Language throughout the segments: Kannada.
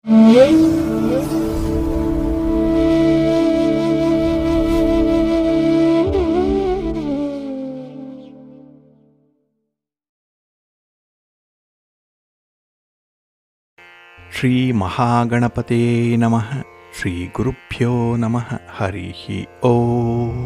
ಶ್ರೀ ಮಹಾಗಣಪತೇ ನಮಃ. ಶ್ರೀ ಗುರುಭ್ಯೋ ನಮಃ. ಹರಿ ಓಂ.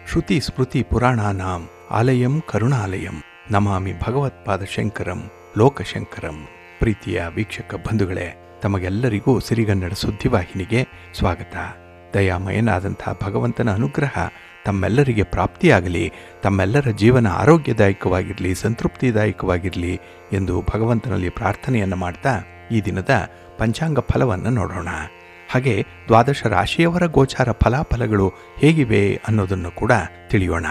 ಶ್ರುತಿ ಸ್ಮೃತಿ ಪುರಾಣಾನಾಂ ಆಲಯಂ ಕರುಣಾಲಯಂ ನಮಾಮಿ ಭಗವತ್ಪಾದಶಂಕರಂ ಲೋಕಶಂಕರಂ. ಪ್ರೀತಿಯ ವೀಕ್ಷಕ ಬಂಧುಗಳೇ, ತಮಗೆಲ್ಲರಿಗೂ ಸಿರಿಗನ್ನಡ ಸುದ್ದಿವಾಹಿನಿಗೆ ಸ್ವಾಗತ. ದಯಾಮಯನಾದಂಥ ಭಗವಂತನ ಅನುಗ್ರಹ ತಮ್ಮೆಲ್ಲರಿಗೆ ಪ್ರಾಪ್ತಿಯಾಗಲಿ, ತಮ್ಮೆಲ್ಲರ ಜೀವನ ಆರೋಗ್ಯದಾಯಕವಾಗಿರಲಿ, ಸಂತೃಪ್ತಿದಾಯಕವಾಗಿರಲಿ ಎಂದು ಭಗವಂತನಲ್ಲಿ ಪ್ರಾರ್ಥನೆಯನ್ನು ಮಾಡ್ತಾ ಈ ದಿನದ ಪಂಚಾಂಗ ಫಲವನ್ನು ನೋಡೋಣ. ಹಾಗೆ ದ್ವಾದಶ ರಾಶಿಯವರ ಗೋಚಾರ ಫಲಾಫಲಗಳು ಹೇಗಿವೆ ಅನ್ನೋದನ್ನು ಕೂಡ ತಿಳಿಯೋಣ.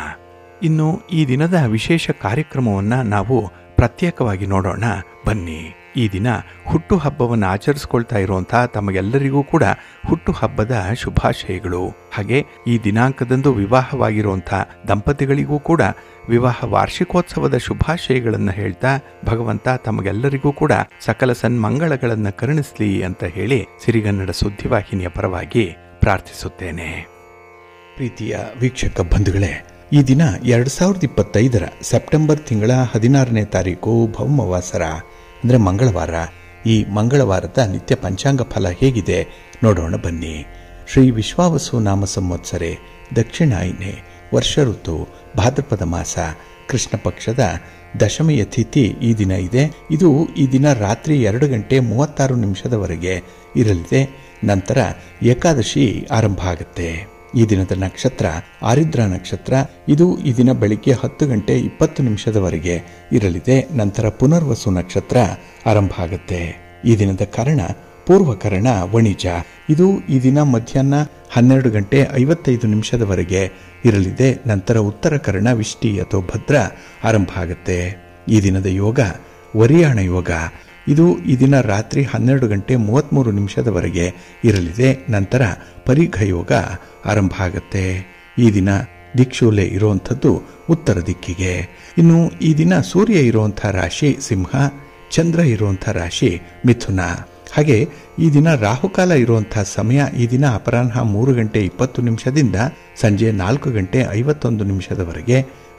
ಇನ್ನು ಈ ದಿನದ ವಿಶೇಷ ಕಾರ್ಯಕ್ರಮವನ್ನು ನಾವು ಪ್ರತ್ಯೇಕವಾಗಿ ನೋಡೋಣ ಬನ್ನಿ. ಈ ದಿನ ಹುಟ್ಟುಹಬ್ಬವನ್ನು ಆಚರಿಸ್ಕೊಳ್ತಾ ಇರುವಂಥ ತಮಗೆಲ್ಲರಿಗೂ ಕೂಡ ಹುಟ್ಟುಹಬ್ಬದ ಶುಭಾಶಯಗಳು. ಹಾಗೆ ಈ ದಿನಾಂಕದಂದು ವಿವಾಹವಾಗಿರುವಂಥ ದಂಪತಿಗಳಿಗೂ ಕೂಡ ವಿವಾಹ ವಾರ್ಷಿಕೋತ್ಸವದ ಶುಭಾಶಯಗಳನ್ನು ಹೇಳ್ತಾ ಭಗವಂತ ತಮಗೆಲ್ಲರಿಗೂ ಕೂಡ ಸಕಲ ಸನ್ಮಂಗಳಗಳನ್ನು ಕರುಣಿಸಲಿ ಅಂತ ಹೇಳಿ ಸಿರಿಗನ್ನಡ ಸುದ್ದಿವಾಹಿನಿಯ ಪರವಾಗಿ ಪ್ರಾರ್ಥಿಸುತ್ತೇನೆ. ಪ್ರೀತಿಯ ವೀಕ್ಷಕ ಬಂಧುಗಳೇ, ಈ ದಿನ 2025 ಸೆಪ್ಟೆಂಬರ್ ತಿಂಗಳ 16ನೇ ತಾರೀಕು ಭೌಮವಾಸರ ಅಂದರೆ ಮಂಗಳವಾರ. ಈ ಮಂಗಳವಾರದ ನಿತ್ಯ ಪಂಚಾಂಗ ಫಲ ಹೇಗಿದೆ ನೋಡೋಣ ಬನ್ನಿ. ಶ್ರೀ ವಿಶ್ವಾವಸು ನಾಮ ಸಂವತ್ಸರೆ ದಕ್ಷಿಣಾಯನೆ ವರ್ಷ ಋತು ಭಾದ್ರಪದ ಮಾಸ ಕೃಷ್ಣ ಪಕ್ಷದ ದಶಮಿಯ ತಿಥಿ ಈ ದಿನ ಇದೆ. ಇದು ಈ ದಿನ ರಾತ್ರಿ 2:36 ಇರಲಿದೆ. ನಂತರ ಏಕಾದಶಿ ಆರಂಭ ಆಗುತ್ತೆ. ಈ ದಿನದ ನಕ್ಷತ್ರ ಆರಿದ್ರ ನಕ್ಷತ್ರ. ಇದು ಈ ದಿನ ಬೆಳಿಗ್ಗೆ 10:20 ಇರಲಿದೆ. ನಂತರ ಪುನರ್ವಸು ನಕ್ಷತ್ರ ಆರಂಭ ಆಗುತ್ತೆ. ಈ ದಿನದ ಕರ್ಣ ಪೂರ್ವಕರ್ಣ ವಣಿಜ. ಇದು ಈ ದಿನ ಮಧ್ಯಾಹ್ನ 12:55 ಇರಲಿದೆ. ನಂತರ ಉತ್ತರ ಕರ್ಣ ವಿಷ್ಟಿ ಅಥವಾ ಭದ್ರ ಆರಂಭ ಆಗುತ್ತೆ. ಈ ದಿನದ ಯೋಗ ವರಿಯಾಣ ಯೋಗ. ಇದು ಈ ದಿನ ರಾತ್ರಿ 12:33 ಇರಲಿದೆ. ನಂತರ ಪರಿಘ ಯೋಗ ಆರಂಭ ಆಗುತ್ತೆ. ಈ ದಿನ ದಿಕ್ಷೂಲೆ ಇರುವಂಥದ್ದು ಉತ್ತರ ದಿಕ್ಕಿಗೆ. ಇನ್ನು ಈ ದಿನ ಸೂರ್ಯ ಇರುವಂಥ ರಾಶಿ ಸಿಂಹ, ಚಂದ್ರ ಇರುವಂಥ ರಾಶಿ ಮಿಥುನ. ಹಾಗೆ ಈ ದಿನ ರಾಹುಕಾಲ ಇರುವಂಥ ಸಮಯ ಈ ದಿನ ಅಪರಾಹ್ನ 3:20 ಸಂಜೆ 4:51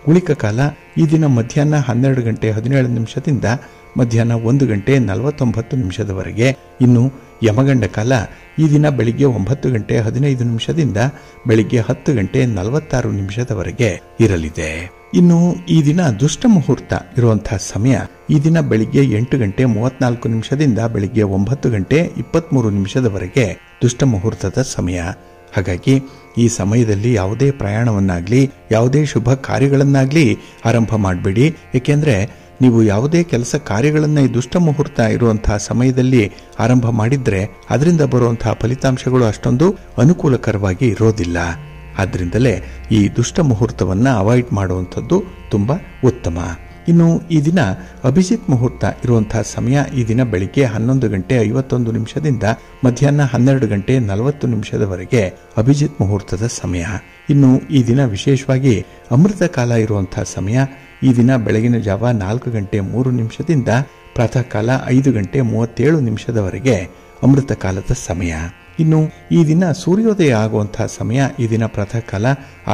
ಉಳಿಕ ಕಾಲ ಈ ದಿನ ಮಧ್ಯಾಹ್ನ 12:17 ಮಧ್ಯಾಹ್ನ 1:49 ಇನ್ನು ಯಮಗಂಡ ಕಾಲ ಈ ದಿನ ಬೆಳಿಗ್ಗೆ 9:15 ಬೆಳಿಗ್ಗೆ 10:46 ಇರಲಿದೆ. ಇನ್ನು ಈ ದಿನ ದುಷ್ಟ ಮುಹೂರ್ತ ಇರುವಂತಹ ಸಮಯ ಈ ದಿನ ಬೆಳಿಗ್ಗೆ 8:34 ಬೆಳಿಗ್ಗೆ 9:23 ದುಷ್ಟ ಮುಹೂರ್ತದ ಸಮಯ. ಹಾಗಾಗಿ ಈ ಸಮಯದಲ್ಲಿ ಯಾವುದೇ ಪ್ರಯಾಣವನ್ನಾಗ್ಲಿ ಯಾವುದೇ ಶುಭ ಕಾರ್ಯಗಳನ್ನಾಗ್ಲಿ ಆರಂಭ ಮಾಡಬೇಡಿ. ಏಕೆಂದ್ರೆ ನೀವು ಯಾವುದೇ ಕೆಲಸ ಕಾರ್ಯಗಳನ್ನು ಈ ದುಷ್ಟ ಮುಹೂರ್ತ ಇರುವಂತಹ ಸಮಯದಲ್ಲಿ ಆರಂಭ ಮಾಡಿದ್ರೆ ಅದರಿಂದ ಬರುವಂತಹ ಫಲಿತಾಂಶಗಳು ಅಷ್ಟೊಂದು ಅನುಕೂಲಕರವಾಗಿ ಇರೋದಿಲ್ಲ. ಆದ್ರಿಂದಲೇ ಈ ದುಷ್ಟ ಮುಹೂರ್ತವನ್ನ ಅವಾಯ್ಡ್ ಮಾಡುವಂಥದ್ದು ತುಂಬಾ ಉತ್ತಮ. ಇನ್ನು ಈ ದಿನ ಅಭಿಜಿತ್ ಮುಹೂರ್ತ ಇರುವಂತಹ ಸಮಯ ಈ ದಿನ ಬೆಳಿಗ್ಗೆ 11:51 ಮಧ್ಯಾಹ್ನ 12:40 ಅಭಿಜಿತ್ ಮುಹೂರ್ತದ ಸಮಯ. ಇನ್ನು ಈ ದಿನ ವಿಶೇಷವಾಗಿ ಅಮೃತ ಕಾಲ ಇರುವಂತಹ ಸಮಯ ಈ ದಿನ ಬೆಳಗಿನ ಜಾವ 4:03 ಪ್ರಾತಃ ಕಾಲ 5:37 ಅಮೃತ ಕಾಲದ ಸಮಯ. ಇನ್ನು ಈ ದಿನ ಸೂರ್ಯೋದಯ ಆಗುವಂತಹ ಸಮಯ ಈ ದಿನ ಪ್ರಾತಃ ಕಾಲ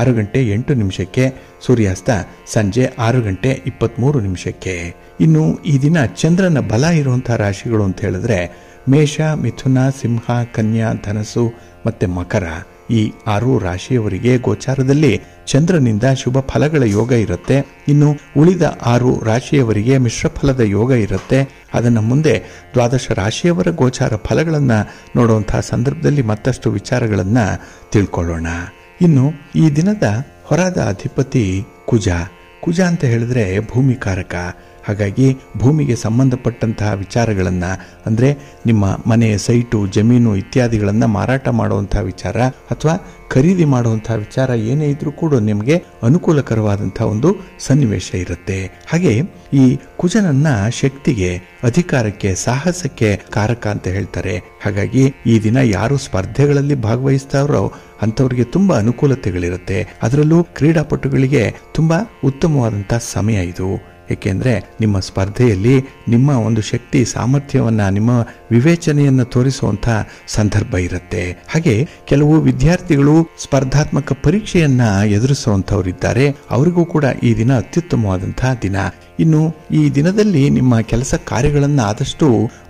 6:08 ಸೂರ್ಯಾಸ್ತ ಸಂಜೆ 6:23. ಇನ್ನು ಈ ದಿನ ಚಂದ್ರನ ಬಲ ಇರುವಂತಹ ರಾಶಿಗಳು ಅಂತ ಹೇಳಿದ್ರೆ ಮೇಷ, ಮಿಥುನ, ಸಿಂಹ, ಕನ್ಯಾ, ಧನಸ್ಸು ಮತ್ತೆ ಮಕರ. ಈ 6 ರಾಶಿಯವರಿಗೆ ಗೋಚಾರದಲ್ಲಿ ಚಂದ್ರನಿಂದ ಶುಭ ಫಲಗಳ ಯೋಗ ಇರುತ್ತೆ. ಇನ್ನು ಉಳಿದ 6 ರಾಶಿಯವರಿಗೆ ಮಿಶ್ರ ಫಲದ ಯೋಗ ಇರುತ್ತೆ. ಅದನ್ನು ಮುಂದೆ ದ್ವಾದಶ ರಾಶಿಯವರ ಗೋಚಾರ ಫಲಗಳನ್ನ ನೋಡುವಂತಹ ಸಂದರ್ಭದಲ್ಲಿ ಮತ್ತಷ್ಟು ವಿಚಾರಗಳನ್ನ ತಿಳ್ಕೊಳ್ಳೋಣ. ಇನ್ನು ಈ ದಿನದ ಹೊರದ ಅಧಿಪತಿ ಕುಜ. ಕುಜ ಅಂತ ಹೇಳಿದ್ರೆ ಭೂಮಿಕಾರಕ. ಹಾಗಾಗಿ ಭೂಮಿಗೆ ಸಂಬಂಧಪಟ್ಟಂತಹ ವಿಚಾರಗಳನ್ನ ಅಂದ್ರೆ ನಿಮ್ಮ ಮನೆ, ಸೈಟು, ಜಮೀನು ಇತ್ಯಾದಿಗಳನ್ನ ಮಾರಾಟ ಮಾಡುವಂತಹ ವಿಚಾರ ಅಥವಾ ಖರೀದಿ ಮಾಡುವಂತಹ ವಿಚಾರ ಏನೇ ಇದ್ರೂ ಕೂಡ ನಿಮಗೆ ಅನುಕೂಲಕರವಾದಂತಹ ಒಂದು ಸನ್ನಿವೇಶ ಇರುತ್ತೆ. ಹಾಗೆ ಈ ಕುಜನನ್ನ ಶಕ್ತಿಗೆ, ಅಧಿಕಾರಕ್ಕೆ, ಸಾಹಸಕ್ಕೆ ಕಾರಕ ಅಂತ ಹೇಳ್ತಾರೆ. ಹಾಗಾಗಿ ಈ ದಿನ ಯಾರು ಸ್ಪರ್ಧೆಗಳಲ್ಲಿ ಭಾಗವಹಿಸ್ತಾರೋ ಅಂತವರಿಗೆ ತುಂಬಾ ಅನುಕೂಲತೆಗಳಿರುತ್ತೆ. ಅದರಲ್ಲೂ ಕ್ರೀಡಾಪಟುಗಳಿಗೆ ತುಂಬಾ ಉತ್ತಮವಾದಂತಹ ಸಮಯ ಇದು. ಏಕೆಂದ್ರೆ ನಿಮ್ಮ ಸ್ಪರ್ಧೆಯಲ್ಲಿ ನಿಮ್ಮ ಒಂದು ಶಕ್ತಿ ಸಾಮರ್ಥ್ಯವನ್ನ, ನಿಮ್ಮ ವಿವೇಚನೆಯನ್ನು ತೋರಿಸುವಂತ ಸಂದರ್ಭ ಇರುತ್ತೆ. ಹಾಗೆ ಕೆಲವು ವಿದ್ಯಾರ್ಥಿಗಳು ಸ್ಪರ್ಧಾತ್ಮಕ ಪರೀಕ್ಷೆಯನ್ನ ಎದುರಿಸುವಂತವರಿದ್ದಾರೆ. ಅವರಿಗೂ ಕೂಡ ಈ ದಿನ ಅತ್ಯುತ್ತಮವಾದಂತಹ ದಿನ. ಇನ್ನು ಈ ದಿನದಲ್ಲಿ ನಿಮ್ಮ ಕೆಲಸ ಕಾರ್ಯಗಳನ್ನು ಆದಷ್ಟು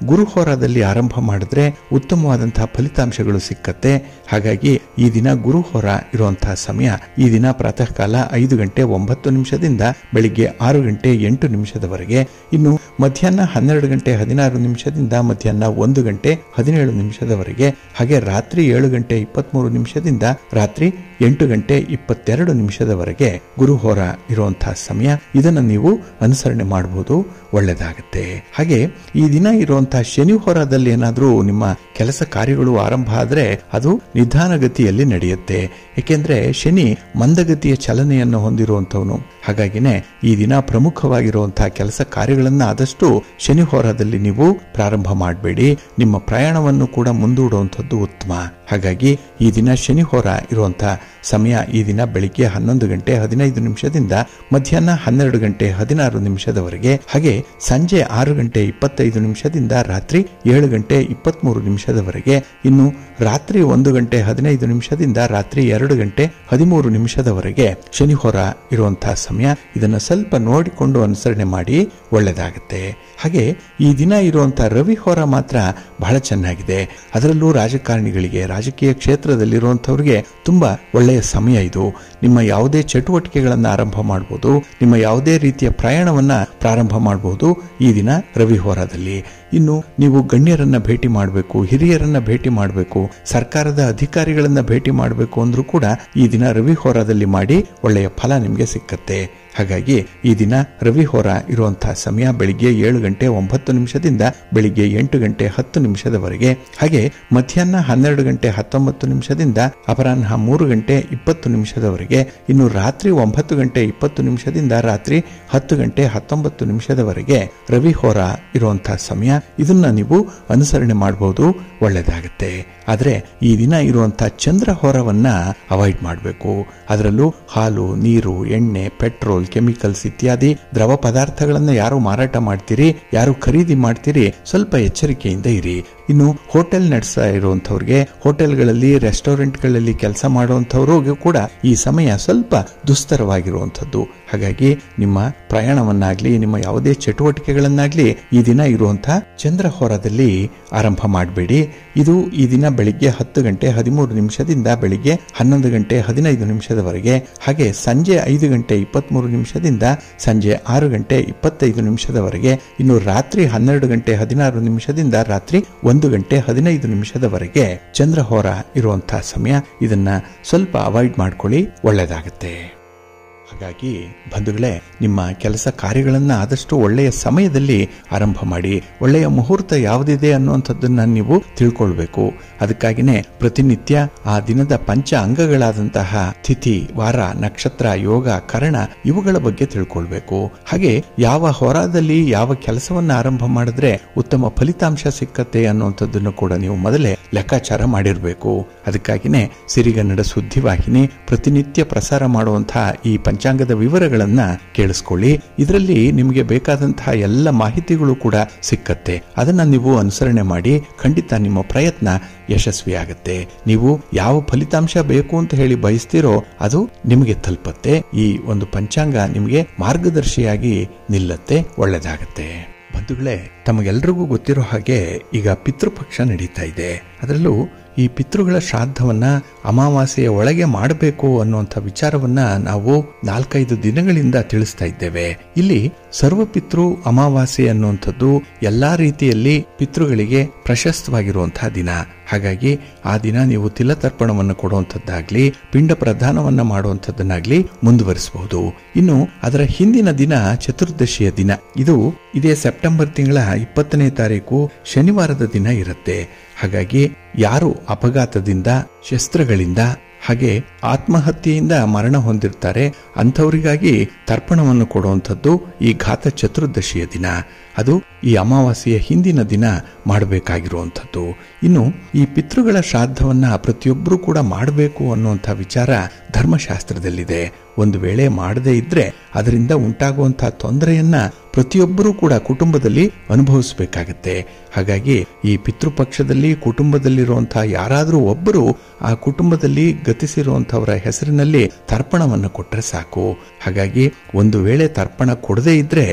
ಗುರುಹೋರಾದಲ್ಲಿ ಆರಂಭ ಮಾಡಿದ್ರೆ ಉತ್ತಮವಾದಂತಹ ಫಲಿತಾಂಶಗಳು ಸಿಕ್ಕತ್ತೆ. ಹಾಗಾಗಿ ಈ ದಿನ ಗುರುಹೋರ ಇರುವಂತಹ ಸಮಯ. ಈ ದಿನ ಪ್ರಾತಃ ಕಾಲ 5:09 ಬೆಳಿಗ್ಗೆ 6:08 ಇನ್ನು ಮಧ್ಯಾಹ್ನ 12:16 ಮಧ್ಯಾಹ್ನ 1:17 ಹಾಗೆ ರಾತ್ರಿ 7:23 ರಾತ್ರಿ 8:22 ಗುರುಹೋರ ಇರುವಂತಹ ಸಮಯ. ಇದನ್ನು ನೀವು ಅನುಸರಣೆ ಮಾಡಬಹುದು, ಒಳ್ಳೆಯದಾಗುತ್ತೆ. ಹಾಗೆ ಈ ದಿನ ಇರುವಂತಹ ಶನಿ ಹೋರಾದಲ್ಲಿ ಏನಾದರೂ ನಿಮ್ಮ ಕೆಲಸ ಕಾರ್ಯಗಳು ಆರಂಭ ಆದರೆ ಅದು ನಿಧಾನಗತಿಯಲ್ಲಿ ನಡೆಯುತ್ತೆ. ಏಕೆಂದ್ರೆ ಶನಿ ಮಂದಗತಿಯ ಚಲನೆಯನ್ನು ಹೊಂದಿರುವಂತವನು. ಹಾಗಾಗಿನೇ ಈ ದಿನ ಪ್ರಮುಖವಾಗಿರುವಂತಹ ಕೆಲಸ ಕಾರ್ಯಗಳನ್ನ ಆದಷ್ಟು ಶನಿ ಹೋರಾದಲ್ಲಿ ನೀವು ಪ್ರಾರಂಭ ಮಾಡಬೇಡಿ. ನಿಮ್ಮ ಪ್ರಯಾಣವನ್ನು ಕೂಡ ಮುಂದೂಡುವಂಥದ್ದು ಉತ್ತಮ. ಹಾಗಾಗಿ ಈ ದಿನ ಶನಿ ಹೋರ ಇರುವಂತಹ ಸಮಯ. ಈ ದಿನ ಬೆಳಿಗ್ಗೆ 11:15 ಮಧ್ಯಾಹ್ನ 12:16 ಹಾಗೆ ಸಂಜೆ 6:25 ರಾತ್ರಿ 7:23 ಇನ್ನು ರಾತ್ರಿ 1:15 ರಾತ್ರಿ 2:13 ಶನಿ ಹೋರ ಇರುವಂತಹ ಸಮಯ. ಇದನ್ನ ಸ್ವಲ್ಪ ನೋಡಿಕೊಂಡು ಅನುಸರಣೆ ಮಾಡಿ, ಒಳ್ಳೆಯದಾಗುತ್ತೆ. ಹಾಗೆ ಈ ದಿನ ಇರುವಂತಹ ರವಿ ಹೋರ ಮಾತ್ರ ಬಹಳ ಚೆನ್ನಾಗಿದೆ. ಅದರಲ್ಲೂ ರಾಜಕಾರಣಿಗಳಿಗೆ, ರಾಜಕೀಯ ಕ್ಷೇತ್ರದಲ್ಲಿರುವಂತವ್ರಿಗೆ ತುಂಬಾ ಒಳ್ಳೆಯ ಸಮಯ ಇದು. ನಿಮ್ಮ ಯಾವುದೇ ಚಟುವಟಿಕೆಗಳನ್ನು ಆರಂಭ ಮಾಡಬಹುದು, ನಿಮ್ಮ ಯಾವುದೇ ರೀತಿಯ ಪ್ರಯಾಣವನ್ನ ಪ್ರಾರಂಭ ಮಾಡಬಹುದು ಈ ದಿನ ರವಿ ಹೋರಾದಲ್ಲಿ. ಇನ್ನು ನೀವು ಗಣ್ಯರನ್ನ ಭೇಟಿ ಮಾಡಬೇಕು, ಹಿರಿಯರನ್ನ ಭೇಟಿ ಮಾಡಬೇಕು, ಸರ್ಕಾರದ ಅಧಿಕಾರಿಗಳನ್ನ ಭೇಟಿ ಮಾಡಬೇಕು ಅಂದ್ರೂ ಕೂಡ ಈ ದಿನ ರವಿ ಹೋರಾದಲ್ಲಿ ಮಾಡಿ ಒಳ್ಳೆಯ ಫಲ ನಿಮಗೆ ಸಿಕ್ಕತ್ತೆ. ಹಾಗಾಗಿ ಈ ದಿನ ರವಿ ಹೋರ ಇರುವಂತಹ ಸಮಯ ಬೆಳಿಗ್ಗೆ 7:09 ಬೆಳಿಗ್ಗೆ 8:10 ಹಾಗೆ ಮಧ್ಯಾಹ್ನ 12:19 ಅಪರಾಹ್ನ 3:20 ಇನ್ನು ರಾತ್ರಿ 9:20 ರಾತ್ರಿ 10:19 ರವಿ ಹೋರ ಇರುವಂತಹ ಸಮಯ. ಇದನ್ನ ನೀವು ಅನುಸರಣೆ ಮಾಡಬಹುದು, ಒಳ್ಳೆಯದಾಗುತ್ತೆ. ಆದರೆ ಈ ದಿನ ಇರುವಂತಹ ಚಂದ್ರ ಹೋರವನ್ನ ಅವಾಯ್ಡ್ ಮಾಡಬೇಕು. ಅದರಲ್ಲೂ ಹಾಲು, ನೀರು, ಎಣ್ಣೆ, ಪೆಟ್ರೋಲ್, ಕೆಮಿಕಲ್ಸ್ ಇತ್ಯಾದಿ ದ್ರವ ಪದಾರ್ಥಗಳನ್ನು ಯಾರು ಮಾರಾಟ ಮಾಡ್ತೀರಿ, ಯಾರು ಖರೀದಿ ಮಾಡ್ತೀರಿ, ಸ್ವಲ್ಪ ಎಚ್ಚರಿಕೆಯಿಂದ ಇರಿ. ಇನ್ನು ಹೋಟೆಲ್ ನಡೆಸ್ತಾ ಇರುವಂತವ್ರಿಗೆ, ಹೋಟೆಲ್ಗಳಲ್ಲಿ, ರೆಸ್ಟೋರೆಂಟ್ಗಳಲ್ಲಿ ಕೆಲಸ ಮಾಡುವಂತವ್ರಿಗೂ ಕೂಡ ಈ ಸಮಯ ಸ್ವಲ್ಪ ದುಸ್ತರವಾಗಿರುವಂಥದ್ದು. ಹಾಗಾಗಿ ನಿಮ್ಮ ಪ್ರಯಾಣವನ್ನಾಗ್ಲಿ, ನಿಮ್ಮ ಯಾವುದೇ ಚಟುವಟಿಕೆಗಳನ್ನಾಗ್ಲಿ ಈ ದಿನ ಇರುವಂತಹ ಚಂದ್ರ ಹೋರಾದಲ್ಲಿ ಆರಂಭ ಮಾಡಬೇಡಿ. ಇದು ಈ ದಿನ ಬೆಳಿಗ್ಗೆ 10:13 ಬೆಳಿಗ್ಗೆ 11:15 ಹಾಗೆ ಸಂಜೆ 5:23 ಸಂಜೆ 6:25 ಇನ್ನು ರಾತ್ರಿ 12:16 ರಾತ್ರಿ 1:15 ಚಂದ್ರ ಹೋರ ಇರುವಂತಹ ಸಮಯ. ಇದನ್ನ ಸ್ವಲ್ಪ ಅವಾಯ್ಡ್ ಮಾಡ್ಕೊಳ್ಳಿ, ಒಳ್ಳೆಯದಾಗುತ್ತೆ. ಹಾಗಾಗಿ ಬಂಧುಗಳೇ, ನಿಮ್ಮ ಕೆಲಸ ಕಾರ್ಯಗಳನ್ನು ಆದಷ್ಟು ಒಳ್ಳೆಯ ಸಮಯದಲ್ಲಿ ಆರಂಭ ಮಾಡಿ. ಒಳ್ಳೆಯ ಮುಹೂರ್ತ ಯಾವುದಿದೆ ಅನ್ನುವಂಥದ್ದನ್ನ ನೀವು ತಿಳ್ಕೊಳ್ಬೇಕು. ಅದಕ್ಕಾಗಿನೇ ಪ್ರತಿನಿತ್ಯ ಆ ದಿನದ ಪಂಚ ಅಂಗಗಳಾದಂತಹ ತಿಥಿ, ವಾರ, ನಕ್ಷತ್ರ, ಯೋಗ, ಕರ್ಣ ಇವುಗಳ ಬಗ್ಗೆ ತಿಳ್ಕೊಳ್ಬೇಕು. ಹಾಗೆ ಯಾವ ಹೋರಾದಲ್ಲಿ ಯಾವ ಕೆಲಸವನ್ನ ಆರಂಭ ಮಾಡಿದ್ರೆ ಉತ್ತಮ ಫಲಿತಾಂಶ ಸಿಕ್ಕತ್ತೆ ಅನ್ನುವಂಥದ್ದನ್ನು ಕೂಡ ನೀವು ಮೊದಲೇ ಲೆಕ್ಕಾಚಾರ ಮಾಡಿರಬೇಕು. ಅದಕ್ಕಾಗಿನೇ ಸಿರಿಗನ್ನಡ ಸುದ್ದಿವಾಹಿನಿ ಪ್ರತಿನಿತ್ಯ ಪ್ರಸಾರ ಮಾಡುವಂತಹ ಈ ಪಂಚಾಂಗದ ವಿವರಗಳನ್ನ ಕೇಳಿಸ್ಕೊಳ್ಳಿ. ಇದರಲ್ಲಿ ನಿಮಗೆ ಬೇಕಾದಂತಹ ಎಲ್ಲ ಮಾಹಿತಿಗಳು ಕೂಡ ಸಿಕ್ಕತ್ತೆ. ಅದನ್ನ ನೀವು ಅನುಸರಣೆ ಮಾಡಿ, ಖಂಡಿತ ನಿಮ್ಮ ಪ್ರಯತ್ನ ಯಶಸ್ವಿಯಾಗತ್ತೆ. ನೀವು ಯಾವ ಫಲಿತಾಂಶ ಬೇಕು ಅಂತ ಹೇಳಿ ಬಯಸ್ತೀರೋ ಅದು ನಿಮಗೆ ತಲುಪತ್ತೆ. ಈ ಒಂದು ಪಂಚಾಂಗ ನಿಮಗೆ ಮಾರ್ಗದರ್ಶಿಯಾಗಿ ನಿಲ್ಲತ್ತೆ, ಒಳ್ಳೆದಾಗತ್ತೆ. ಬಂಧುಗಳೇ, ತಮಗೆಲ್ಲರಿಗೂ ಗೊತ್ತಿರೋ ಹಾಗೆ ಈಗ ಪಿತೃಪಕ್ಷ ನಡೀತಾ ಇದೆ. ಅದರಲ್ಲೂ ಈ ಪಿತೃಗಳ ಶ್ರಾದ್ದವನ್ನ ಅಮಾವಾಸ್ಯೆಯ ಒಳಗೆ ಮಾಡಬೇಕು ಅನ್ನುವಂಥ ವಿಚಾರವನ್ನ ನಾವು 4-5 ದಿನಗಳಿಂದ ತಿಳಿಸ್ತಾ ಇದ್ದೇವೆ. ಇಲ್ಲಿ ಸರ್ವಪಿತೃ ಅಮಾವಾಸ್ಯೆ ಅನ್ನುವಂಥದ್ದು ಎಲ್ಲಾ ರೀತಿಯಲ್ಲಿ ಪಿತೃಗಳಿಗೆ ಪ್ರಶಸ್ತವಾಗಿರುವಂತಹ ದಿನ. ಹಾಗಾಗಿ ಆ ದಿನ ನೀವು ತಿಲತರ್ಪಣವನ್ನು ಕೊಡುವಂಥದ್ದಾಗ್ಲಿ, ಪಿಂಡ ಪ್ರದಾನವನ್ನ ಮಾಡುವಂಥದ್ದನ್ನಾಗ್ಲಿ ಮುಂದುವರಿಸಬಹುದು. ಇನ್ನು ಅದರ ಹಿಂದಿನ ದಿನ ಚತುರ್ದಶಿಯ ದಿನ. ಇದು ಇದೇ ಸೆಪ್ಟೆಂಬರ್ ತಿಂಗಳ 20ನೇ ತಾರೀಕು ಶನಿವಾರದ ದಿನ ಇರುತ್ತೆ. ಹಾಗಾಗಿ ಯಾರು ಅಪಘಾತದಿಂದ, ಶಸ್ತ್ರಗಳಿಂದ ಹಾಗೆ ಆತ್ಮಹತ್ಯೆಯಿಂದ ಮರಣ ಹೊಂದಿರ್ತಾರೆ ಅಂಥವರಿಗಾಗಿ ತರ್ಪಣವನ್ನು ಕೊಡುವಂಥದ್ದು ಈ ಘಾತ ಚತುರ್ದಶಿಯ ದಿನ. ಅದು ಈ ಅಮಾವಾಸ್ಯೆಯ ಹಿಂದಿನ ದಿನ ಮಾಡಬೇಕಾಗಿರುವಂಥದ್ದು. ಇನ್ನು ಈ ಪಿತೃಗಳ ಶ್ರಾದ್ದವನ್ನ ಪ್ರತಿಯೊಬ್ಬರೂ ಕೂಡ ಮಾಡಬೇಕು ಅನ್ನುವಂಥ ವಿಚಾರ ಧರ್ಮಶಾಸ್ತ್ರದಲ್ಲಿದೆ. ಒಂದು ವೇಳೆ ಮಾಡದೇ ಇದ್ರೆ ಅದರಿಂದ ಉಂಟಾಗುವಂತಹ ತೊಂದರೆಯನ್ನ ಪ್ರತಿಯೊಬ್ಬರೂ ಕೂಡ ಕುಟುಂಬದಲ್ಲಿ ಅನುಭವಿಸಬೇಕಾಗತ್ತೆ. ಹಾಗಾಗಿ ಈ ಪಿತೃಪಕ್ಷದಲ್ಲಿ ಕುಟುಂಬದಲ್ಲಿರುವಂತಹ ಯಾರಾದರೂ ಒಬ್ಬರು ಆ ಕುಟುಂಬದಲ್ಲಿ ಗತಿಸಿರುವಂತಹವರ ಹೆಸರಿನಲ್ಲಿ ತರ್ಪಣವನ್ನು ಕೊಟ್ಟರೆ ಸಾಕು. ಹಾಗಾಗಿ ಒಂದು ವೇಳೆ ತರ್ಪಣ ಕೊಡದೇ ಇದ್ರೆ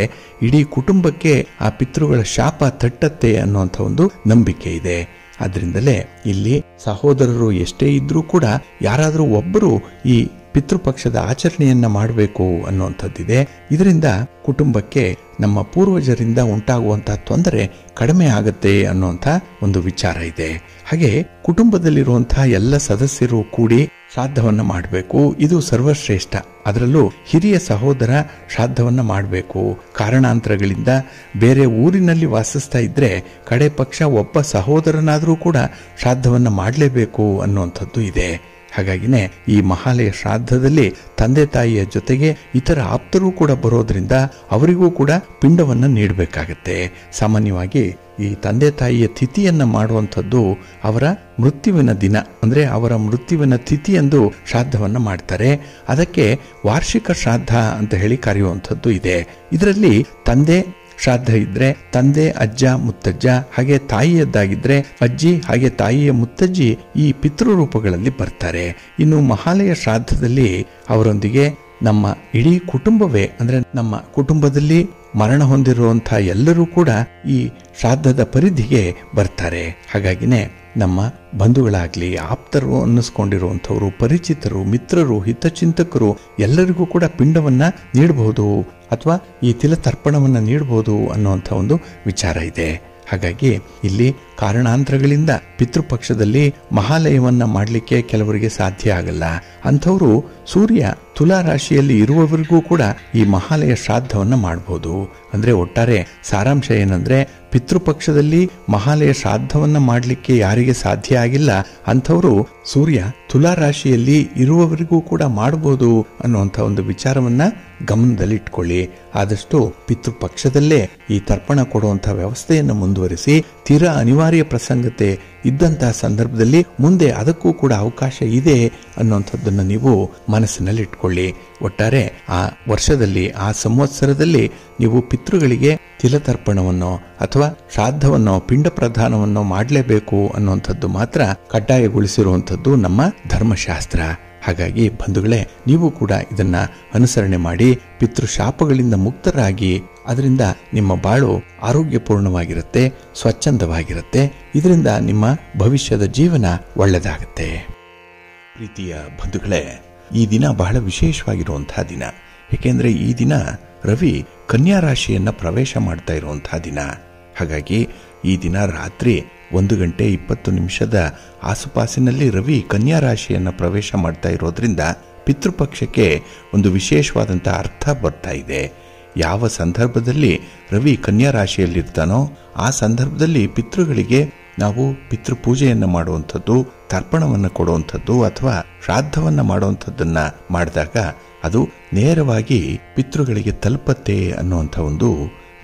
ಇಡೀ ಕುಟುಂಬಕ್ಕೆ ಆ ಪಿತೃಗಳ ಶಾಪ ತಟ್ಟತ್ತೆ ಅನ್ನುವಂಥ ಒಂದು ನಂಬಿಕೆ ಇದೆ. ಆದ್ರಿಂದಲೇ ಇಲ್ಲಿ ಸಹೋದರರು ಎಷ್ಟೇ ಇದ್ರೂ ಕೂಡ ಯಾರಾದರೂ ಒಬ್ಬರು ಈ ಪಿತೃಪಕ್ಷದ ಆಚರಣೆಯನ್ನ ಮಾಡಬೇಕು ಅನ್ನುವಂಥದ್ದಿದೆ. ಇದರಿಂದ ಕುಟುಂಬಕ್ಕೆ ನಮ್ಮ ಪೂರ್ವಜರಿಂದ ಉಂಟಾಗುವಂತಹ ತೊಂದರೆ ಕಡಿಮೆ ಆಗತ್ತೆ ಅನ್ನುವಂಥ ಒಂದು ವಿಚಾರ ಇದೆ. ಹಾಗೆ ಕುಟುಂಬದಲ್ಲಿರುವಂತಹ ಎಲ್ಲ ಸದಸ್ಯರು ಕೂಡಿ ಶ್ರಾದ್ದವನ್ನ ಮಾಡಬೇಕು. ಇದು ಸರ್ವಶ್ರೇಷ್ಠ. ಅದರಲ್ಲೂ ಹಿರಿಯ ಸಹೋದರ ಶ್ರಾದ್ದವನ್ನ ಮಾಡಬೇಕು. ಕಾರಣಾಂತರಗಳಿಂದ ಬೇರೆ ಊರಿನಲ್ಲಿ ವಾಸಿಸ್ತಾ ಇದ್ರೆ ಕಡೆ ಪಕ್ಷ ಒಬ್ಬ ಸಹೋದರನಾದರೂ ಕೂಡ ಶ್ರಾದ್ದವನ್ನ ಮಾಡಲೇಬೇಕು ಅನ್ನುವಂಥದ್ದು ಇದೆ. ಹಾಗಾಗಿನೇ ಈ ಮಹಾಲಯ ಶ್ರಾದ್ದದಲ್ಲಿ ತಂದೆ ತಾಯಿಯ ಜೊತೆಗೆ ಇತರ ಆಪ್ತರು ಕೂಡ ಬರೋದ್ರಿಂದ ಅವರಿಗೂ ಕೂಡ ಪಿಂಡವನ್ನ ನೀಡಬೇಕಾಗತ್ತೆ. ಸಾಮಾನ್ಯವಾಗಿ ಈ ತಂದೆ ತಾಯಿಯ ತಿಥಿಯನ್ನ ಮಾಡುವಂಥದ್ದು ಅವರ ಮೃತ್ಯುವಿನ ದಿನ, ಅಂದ್ರೆ ಅವರ ಮೃತ್ಯುವಿನ ತಿಥಿಯಂದು ಶ್ರಾದ್ದವನ್ನ ಮಾಡ್ತಾರೆ. ಅದಕ್ಕೆ ವಾರ್ಷಿಕ ಶ್ರಾದ್ದ ಅಂತ ಹೇಳಿ ಕರೆಯುವಂಥದ್ದು ಇದೆ. ಇದರಲ್ಲಿ ತಂದೆ ಶ್ರಾದ್ದ ಇದ್ರೆ ತಂದೆ, ಅಜ್ಜ, ಮುತ್ತಜ್ಜ, ಹಾಗೆ ತಾಯಿಯದ್ದಾಗಿದ್ರೆ ಅಜ್ಜಿ, ಹಾಗೆ ತಾಯಿಯ ಮುತ್ತಜ್ಜಿ ಈ ಪಿತೃರೂಪಗಳಲ್ಲಿ ಬರ್ತಾರೆ. ಇನ್ನು ಮಹಾಲಯ ಶ್ರಾದ್ದದಲ್ಲಿ ಅವರೊಂದಿಗೆ ನಮ್ಮ ಇಡೀ ಕುಟುಂಬವೇ, ಅಂದ್ರೆ ನಮ್ಮ ಕುಟುಂಬದಲ್ಲಿ ಮರಣ ಹೊಂದಿರುವಂತಹ ಎಲ್ಲರೂ ಕೂಡ ಈ ಶ್ರಾದ್ದದ ಪರಿಧಿಗೆ ಬರ್ತಾರೆ. ಹಾಗಾಗಿನೇ ನಮ್ಮ ಬಂಧುಗಳಾಗ್ಲಿ, ಆಪ್ತರು ಅನ್ನಿಸ್ಕೊಂಡಿರುವಂಥವ್ರು, ಪರಿಚಿತರು, ಮಿತ್ರರು, ಹಿತಚಿಂತಕರು ಎಲ್ಲರಿಗೂ ಕೂಡ ಪಿಂಡವನ್ನ ನೀಡಬಹುದು ಅಥವಾ ಈ ತಿಲತರ್ಪಣವನ್ನ ನೀಡಬಹುದು ಅನ್ನುವಂಥ ಒಂದು ವಿಚಾರ ಇದೆ. ಹಾಗಾಗಿ ಇಲ್ಲಿ ಕಾರಣಾಂತರಗಳಿಂದ ಪಿತೃಪಕ್ಷದಲ್ಲಿ ಮಹಾಲಯವನ್ನ ಮಾಡಲಿಕ್ಕೆ ಕೆಲವರಿಗೆ ಸಾಧ್ಯ ಆಗಲ್ಲ. ಅಂಥವರು ಸೂರ್ಯ ತುಲಾ ರಾಶಿಯಲ್ಲಿ ಇರುವವರಿಗೂ ಕೂಡ ಈ ಮಹಾಲಯ ಶ್ರಾದ್ದವನ್ನ ಮಾಡಬಹುದು. ಅಂದ್ರೆ ಒಟ್ಟಾರೆ ಸಾರಾಂಶ ಏನಂದ್ರೆ, ಪಿತೃಪಕ್ಷದಲ್ಲಿ ಮಹಾಲಯ ಶ್ರಾದ್ದವನ್ನ ಮಾಡಲಿಕ್ಕೆ ಯಾರಿಗೆ ಸಾಧ್ಯ ಆಗಿಲ್ಲ ಅಂಥವರು ಸೂರ್ಯ ತುಲಾ ರಾಶಿಯಲ್ಲಿ ಇರುವವರಿಗೂ ಕೂಡ ಮಾಡಬಹುದು ಅನ್ನುವಂಥ ಒಂದು ವಿಚಾರವನ್ನ ಗಮನದಲ್ಲಿಟ್ಕೊಳ್ಳಿ. ಆದಷ್ಟು ಪಿತೃಪಕ್ಷದಲ್ಲೇ ಈ ತರ್ಪಣ ಕೊಡುವಂತಹ ವ್ಯವಸ್ಥೆಯನ್ನು ಮುಂದುವರಿಸಿ, ತೀರಾ ಅನಿವಾರ್ಯ ಪ್ರಸಂಗತೆ ಇದ್ದಂತಹ ಸಂದರ್ಭದಲ್ಲಿ ಮುಂದೆ ಅದಕ್ಕೂ ಕೂಡ ಅವಕಾಶ ಇದೆ ಅನ್ನುವಂಥದ್ದನ್ನು ನೀವು ಮನಸ್ಸಿನಲ್ಲಿಟ್ಕೊಳ್ಳಿ. ಒಟ್ಟಾರೆ ಆ ವರ್ಷದಲ್ಲಿ, ಆ ಸಂವತ್ಸರದಲ್ಲಿ ನೀವು ಪಿತೃಗಳಿಗೆ ತಿಲತರ್ಪಣವನ್ನೋ ಅಥವಾ ಶ್ರಾದ್ದವನ್ನೋ ಪಿಂಡ ಪ್ರದಾನವನ್ನೋ ಮಾಡಲೇಬೇಕು ಅನ್ನುವಂಥದ್ದು ಮಾತ್ರ ಕಡ್ಡಾಯಗೊಳಿಸಿರುವಂಥದ್ದು ನಮ್ಮ ಧರ್ಮಶಾಸ್ತ್ರ. ಹಾಗಾಗಿ ಬಂಧುಗಳೇ, ನೀವು ಕೂಡ ಇದನ್ನ ಅನುಸರಣೆ ಮಾಡಿ ಪಿತೃಶಾಪಗಳಿಂದ ಮುಕ್ತರಾಗಿ ಅದರಿಂದ ನಿಮ್ಮ ಬಾಳು ಆರೋಗ್ಯಪೂರ್ಣವಾಗಿರುತ್ತೆ, ಸ್ವಚ್ಛಂದವಾಗಿರುತ್ತೆ. ಇದರಿಂದ ನಿಮ್ಮ ಭವಿಷ್ಯದ ಜೀವನ ಒಳ್ಳೆದಾಗುತ್ತೆ. ಪ್ರೀತಿಯ ಬಂಧುಗಳೇ, ಈ ದಿನ ಬಹಳ ವಿಶೇಷವಾಗಿರುವಂತಹ ದಿನ. ಏಕೆಂದ್ರೆ ಈ ದಿನ ರವಿ ಕನ್ಯಾ ರಾಶಿಯನ್ನ ಪ್ರವೇಶ ಮಾಡ್ತಾ ಇರುವಂತಹ ದಿನ. ಹಾಗಾಗಿ ಈ ದಿನ ರಾತ್ರಿ 1:20 ಆಸುಪಾಸಿನಲ್ಲಿ ರವಿ ಕನ್ಯಾ ರಾಶಿಯನ್ನ ಪ್ರವೇಶ ಮಾಡ್ತಾ ಇರೋದ್ರಿಂದ ಪಿತೃಪಕ್ಷಕ್ಕೆ ಒಂದು ವಿಶೇಷವಾದಂತಹ ಅರ್ಥ ಬರ್ತಾ ಇದೆ. ಯಾವ ಸಂದರ್ಭದಲ್ಲಿ ರವಿ ಕನ್ಯಾ ರಾಶಿಯಲ್ಲಿರ್ತಾನೋ ಆ ಸಂದರ್ಭದಲ್ಲಿ ಪಿತೃಗಳಿಗೆ ನಾವು ಪಿತೃಪೂಜೆಯನ್ನು ಮಾಡುವಂಥದ್ದು, ತರ್ಪಣವನ್ನು ಕೊಡುವಂಥದ್ದು ಅಥವಾ ಶ್ರಾದ್ದವನ್ನ ಮಾಡುವಂಥದ್ದನ್ನ ಮಾಡಿದಾಗ ಅದು ನೇರವಾಗಿ ಪಿತೃಗಳಿಗೆ ತಲುಪತ್ತೆ ಅನ್ನುವಂಥ ಒಂದು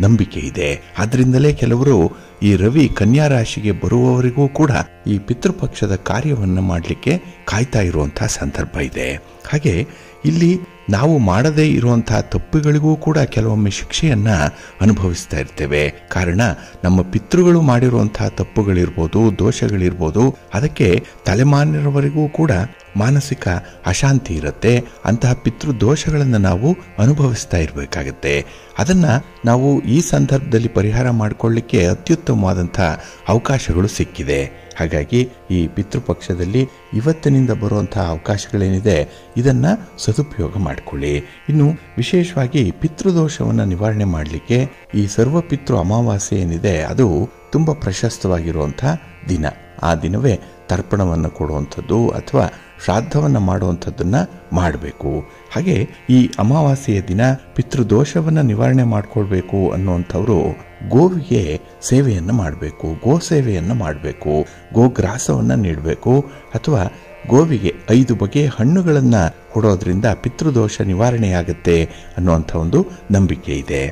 ನಂಬಿಕೆ ಇದೆ. ಆದ್ರಿಂದಲೇ ಕೆಲವರು ಈ ರವಿ ಕನ್ಯಾ ರಾಶಿಗೆ ಬರುವವರಿಗೂ ಕೂಡ ಈ ಪಿತೃಪಕ್ಷದ ಕಾರ್ಯವನ್ನ ಮಾಡಲಿಕ್ಕೆ ಕಾಯ್ತಾ ಇರುವಂತಹ ಸಂದರ್ಭ ಇದೆ. ಹಾಗೆ ಇಲ್ಲಿ ನಾವು ಮಾಡದೇ ಇರುವಂತಹ ತಪ್ಪುಗಳಿಗೂ ಕೂಡ ಕೆಲವೊಮ್ಮೆ ಶಿಕ್ಷೆಯನ್ನ ಅನುಭವಿಸ್ತಾ ಇರ್ತೇವೆ. ಕಾರಣ ನಮ್ಮ ಪಿತೃಗಳು ಮಾಡಿರುವಂತಹ ತಪ್ಪುಗಳಿರ್ಬೋದು, ದೋಷಗಳಿರ್ಬೋದು. ಅದಕ್ಕೆ ತಲೆಮಾರಿನವರೆಗೂ ಕೂಡ ಮಾನಸಿಕ ಅಶಾಂತಿ ಇರುತ್ತೆ. ಅಂತಹ ಪಿತೃ ದೋಷಗಳನ್ನು ನಾವು ಅನುಭವಿಸ್ತಾ ಇರಬೇಕಾಗತ್ತೆ. ಅದನ್ನ ನಾವು ಈ ಸಂದರ್ಭದಲ್ಲಿ ಪರಿಹಾರ ಮಾಡಿಕೊಳ್ಳಿಕ್ಕೆ ಅತ್ಯುತ್ತಮವಾದಂತಹ ಅವಕಾಶಗಳು ಸಿಕ್ಕಿದೆ. ಹಾಗಾಗಿ ಈ ಪಿತೃಪಕ್ಷದಲ್ಲಿ ಇವತ್ತಿನಿಂದ ಬರುವಂತಹ ಅವಕಾಶಗಳೇನಿದೆ ಇದನ್ನ ಸದುಪಯೋಗ ಮಾಡಿಕೊಳ್ಳಿ. ಇನ್ನು ವಿಶೇಷವಾಗಿ ಪಿತೃದೋಷವನ್ನು ನಿವಾರಣೆ ಮಾಡಲಿಕ್ಕೆ ಈ ಸರ್ವಪಿತೃ ಅಮಾವಾಸ್ಯೆ ಏನಿದೆ ಅದು ತುಂಬಾ ಪ್ರಶಸ್ತವಾಗಿರುವಂತಹ ದಿನ. ಆ ದಿನವೇ ತರ್ಪಣವನ್ನು ಕೊಡುವಂಥದ್ದು ಅಥವಾ ಶ್ರಾದ್ದವನ್ನು ಮಾಡುವಂಥದ್ದನ್ನ ಮಾಡಬೇಕು. ಹಾಗೆ ಈ ಅಮಾವಾಸ್ಯೆಯ ದಿನ ಪಿತೃದೋಷವನ್ನು ನಿವಾರಣೆ ಮಾಡಿಕೊಳ್ಬೇಕು ಅನ್ನುವಂಥವ್ರು ಗೋವಿಗೆ ಸೇವೆಯನ್ನು ಮಾಡಬೇಕು, ಗೋ ಸೇವೆಯನ್ನು ಮಾಡಬೇಕು, ಗೋಗ್ರಾಸವನ್ನು ನೀಡಬೇಕು ಅಥವಾ ಗೋವಿಗೆ 5 ಬಗೆಯ ಹಣ್ಣುಗಳನ್ನು ಕೊಡೋದ್ರಿಂದ ಪಿತೃದೋಷ ನಿವಾರಣೆಯಾಗುತ್ತೆ ಅನ್ನುವಂಥ ಒಂದು ನಂಬಿಕೆ ಇದೆ.